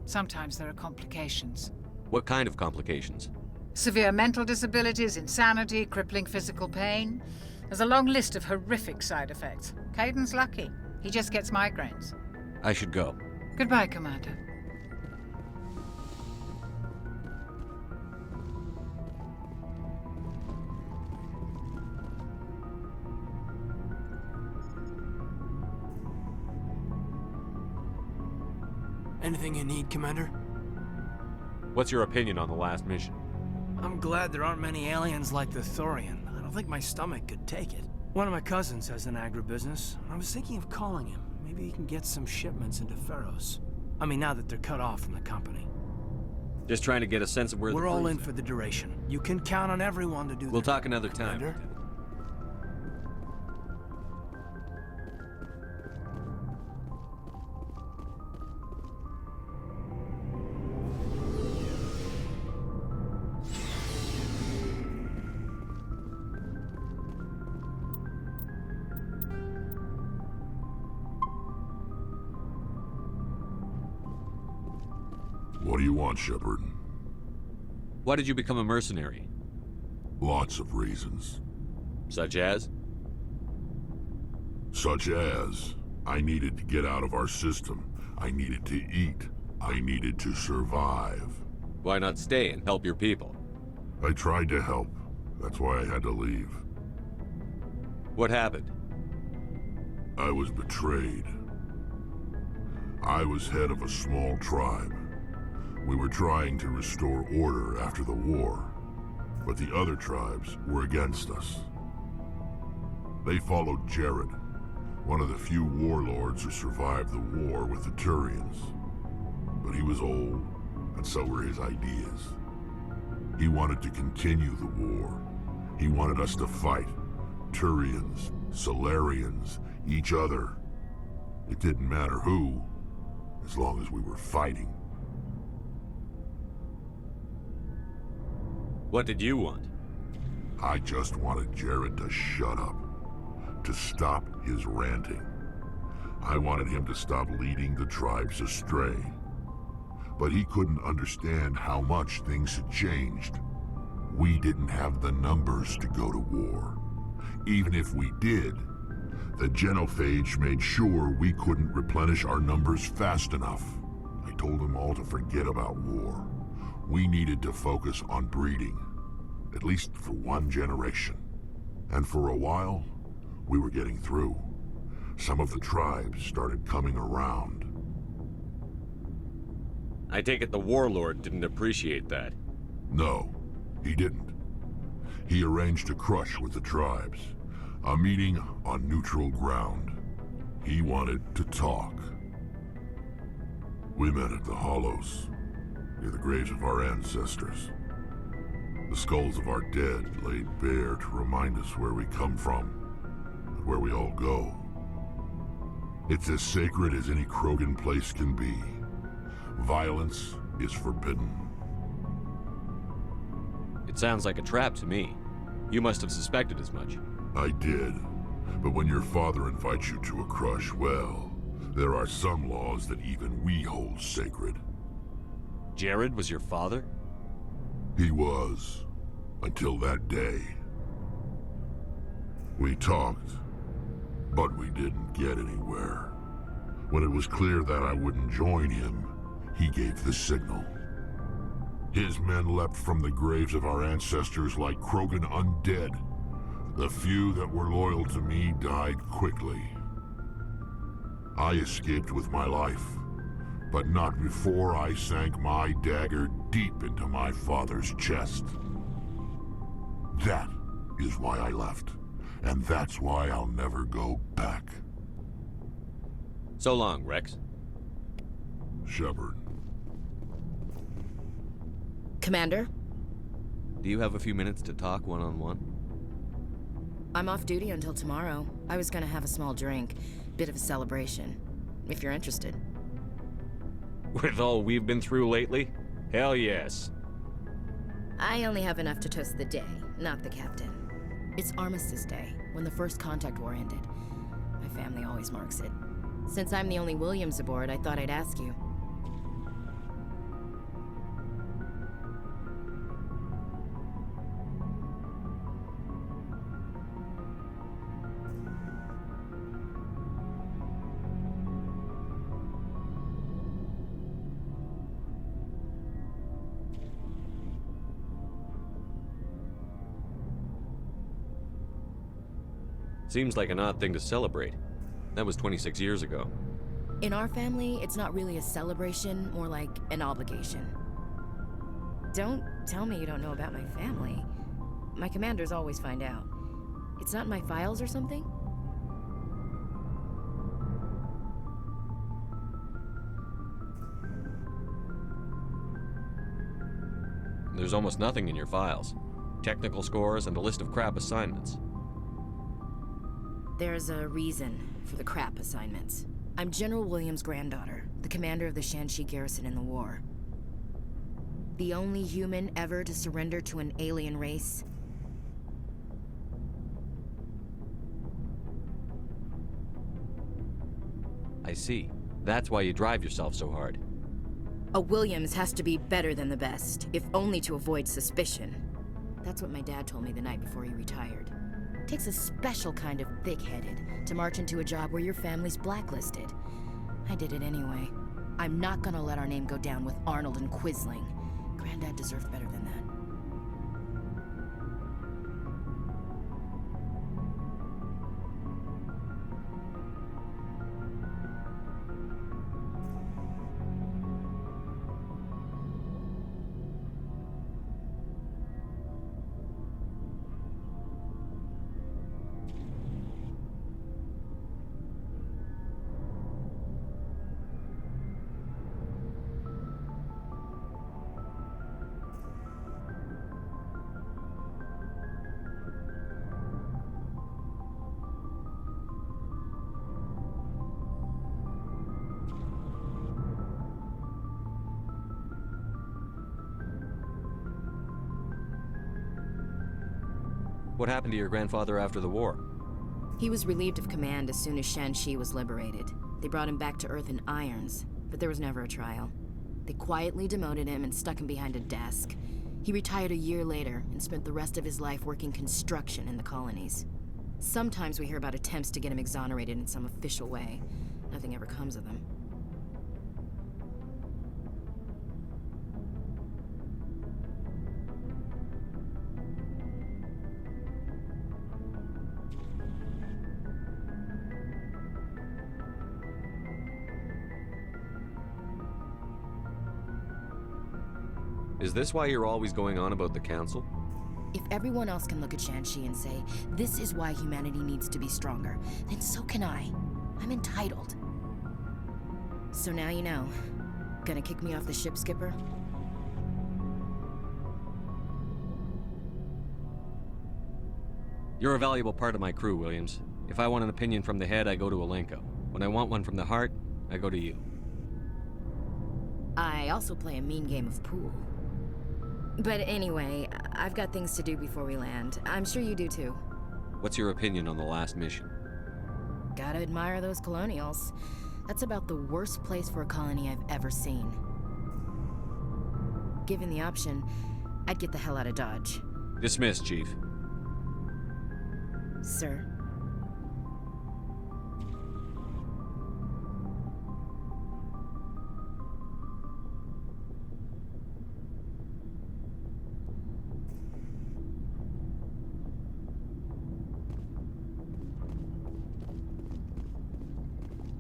Sometimes there are complications. What kind of complications? Severe mental disabilities, insanity, crippling physical pain. There's a long list of horrific side effects. Caden's lucky. He just gets migraines. I should go. Goodbye, Commander. Anything you need, Commander? What's your opinion on the last mission? I'm glad there aren't many aliens like the Thorian. I don't think my stomach could take it. One of my cousins has an agribusiness. I was thinking of calling him. Maybe he can get some shipments into Pharos. I mean, now that they're cut off from the company. Just trying to get a sense of where we're all in for the duration. You can count on everyone to do. We'll talk another time. Commander. What do you want, Shepard? Why did you become a mercenary? Lots of reasons. Such as? Such as, I needed to get out of our system. I needed to eat. I needed to survive. Why not stay and help your people? I tried to help. That's why I had to leave. What happened? I was betrayed. I was head of a small tribe. We were trying to restore order after the war, but the other tribes were against us. They followed Jared, one of the few warlords who survived the war with the Turians. But he was old, and so were his ideas. He wanted to continue the war. He wanted us to fight. Turians, Solarians, each other. It didn't matter who, as long as we were fighting. What did you want? I just wanted Jared to shut up, to stop his ranting. I wanted him to stop leading the tribes astray. But he couldn't understand how much things had changed. We didn't have the numbers to go to war. Even if we did, the genophage made sure we couldn't replenish our numbers fast enough. I told them all to forget about war. We needed to focus on breeding, at least for one generation. And for a while, we were getting through. Some of the tribes started coming around. I take it the warlord didn't appreciate that. No, he didn't. He arranged a crush with the tribes, a meeting on neutral ground. He wanted to talk. We met at the Hollows, near the graves of our ancestors. The skulls of our dead laid bare to remind us where we come from, and where we all go. It's as sacred as any Krogan place can be. Violence is forbidden. It sounds like a trap to me. You must have suspected as much. I did. But when your father invites you to a crush, well, there are some laws that even we hold sacred. Jared was your father? He was. Until that day. We talked, but we didn't get anywhere. When it was clear that I wouldn't join him, he gave the signal. His men leapt from the graves of our ancestors like Krogan undead. The few that were loyal to me died quickly. I escaped with my life, but not before I sank my dagger deep into my father's chest. That is why I left, and that's why I'll never go back. So long, Rex. Shepard. Commander? Do you have a few minutes to talk one-on-one? I'm off duty until tomorrow. I was gonna have a small drink. Bit of a celebration. If you're interested. With all we've been through lately? Hell yes. I only have enough to toast the day, not the captain. It's Armistice Day, when the First Contact War ended. My family always marks it. Since I'm the only Williams aboard, I thought I'd ask you. Seems like an odd thing to celebrate. That was 26 years ago. In our family, it's not really a celebration, more like an obligation. Don't tell me you don't know about my family. My commanders always find out. It's not in my files or something? There's almost nothing in your files. Technical scores and a list of crap assignments. There's a reason for the crap assignments. I'm General Williams' granddaughter, the commander of the Shanxi garrison in the war. The only human ever to surrender to an alien race. I see. That's why you drive yourself so hard. A Williams has to be better than the best, if only to avoid suspicion. That's what my dad told me the night before he retired. Takes a special kind of thick-headed to march into a job where your family's blacklisted. I did it anyway. I'm not gonna let our name go down with Arnold and Quisling. Granddad deserved better than that. What happened to your grandfather after the war? He was relieved of command as soon as Shanxi was liberated. They brought him back to Earth in irons, but there was never a trial. They quietly demoted him and stuck him behind a desk. He retired a year later and spent the rest of his life working construction in the colonies. Sometimes we hear about attempts to get him exonerated in some official way. Nothing ever comes of them. Is this why you're always going on about the Council? If everyone else can look at Shanxi and say, this is why humanity needs to be stronger, then so can I. I'm entitled. So now you know. Gonna kick me off the ship, Skipper? You're a valuable part of my crew, Williams. If I want an opinion from the head, I go to Alenko. When I want one from the heart, I go to you. I also play a mean game of pool. But anyway, I've got things to do before we land. I'm sure you do too. What's your opinion on the last mission? Gotta admire those colonials. That's about the worst place for a colony I've ever seen. Given the option, I'd get the hell out of Dodge. Dismissed, Chief. Sir?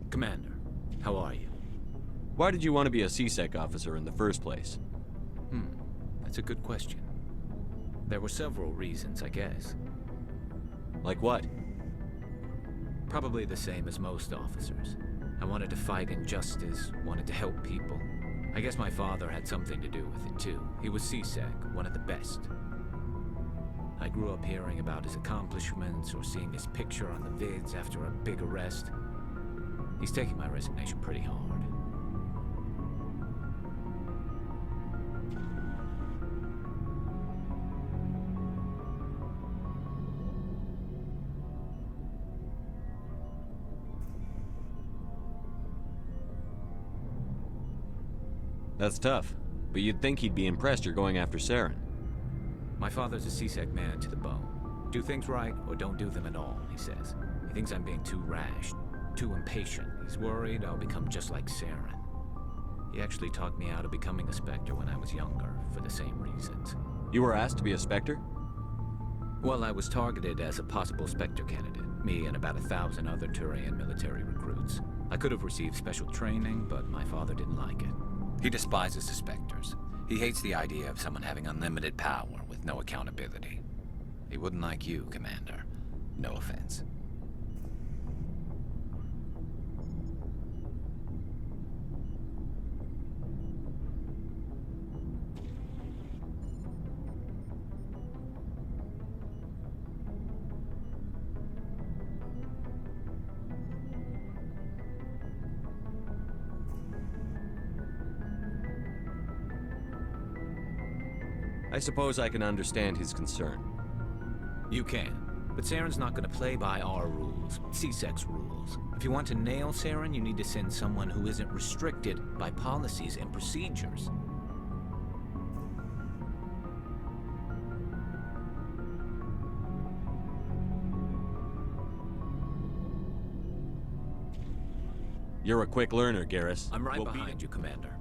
Commander, how are you? Why did you want to be a CSEC officer in the first place? That's a good question. There were several reasons, I guess. Like what? Probably the same as most officers. I wanted to fight injustice, wanted to help people. I guess my father had something to do with it too. He was CSEC, one of the best. I grew up hearing about his accomplishments or seeing his picture on the vids after a big arrest. He's taking my resignation pretty hard. That's tough, but you'd think he'd be impressed you're going after Saren. My father's a CSEC man to the bone. Do things right or don't do them at all, he says. He thinks I'm being too rash, too impatient. He's worried I'll become just like Saren. He actually talked me out of becoming a Spectre when I was younger, for the same reasons. You were asked to be a Spectre? Well, I was targeted as a possible Spectre candidate, me and about 1,000 other Turian military recruits. I could have received special training, but my father didn't like it. He despises the Spectres. He hates the idea of someone having unlimited power with no accountability. He wouldn't like you, Commander. No offense. I suppose I can understand his concern. You can, but Saren's not going to play by our rules, CSEC's rules. If you want to nail Saren, you need to send someone who isn't restricted by policies and procedures. You're a quick learner, Garrus. I'm right behind you, Commander.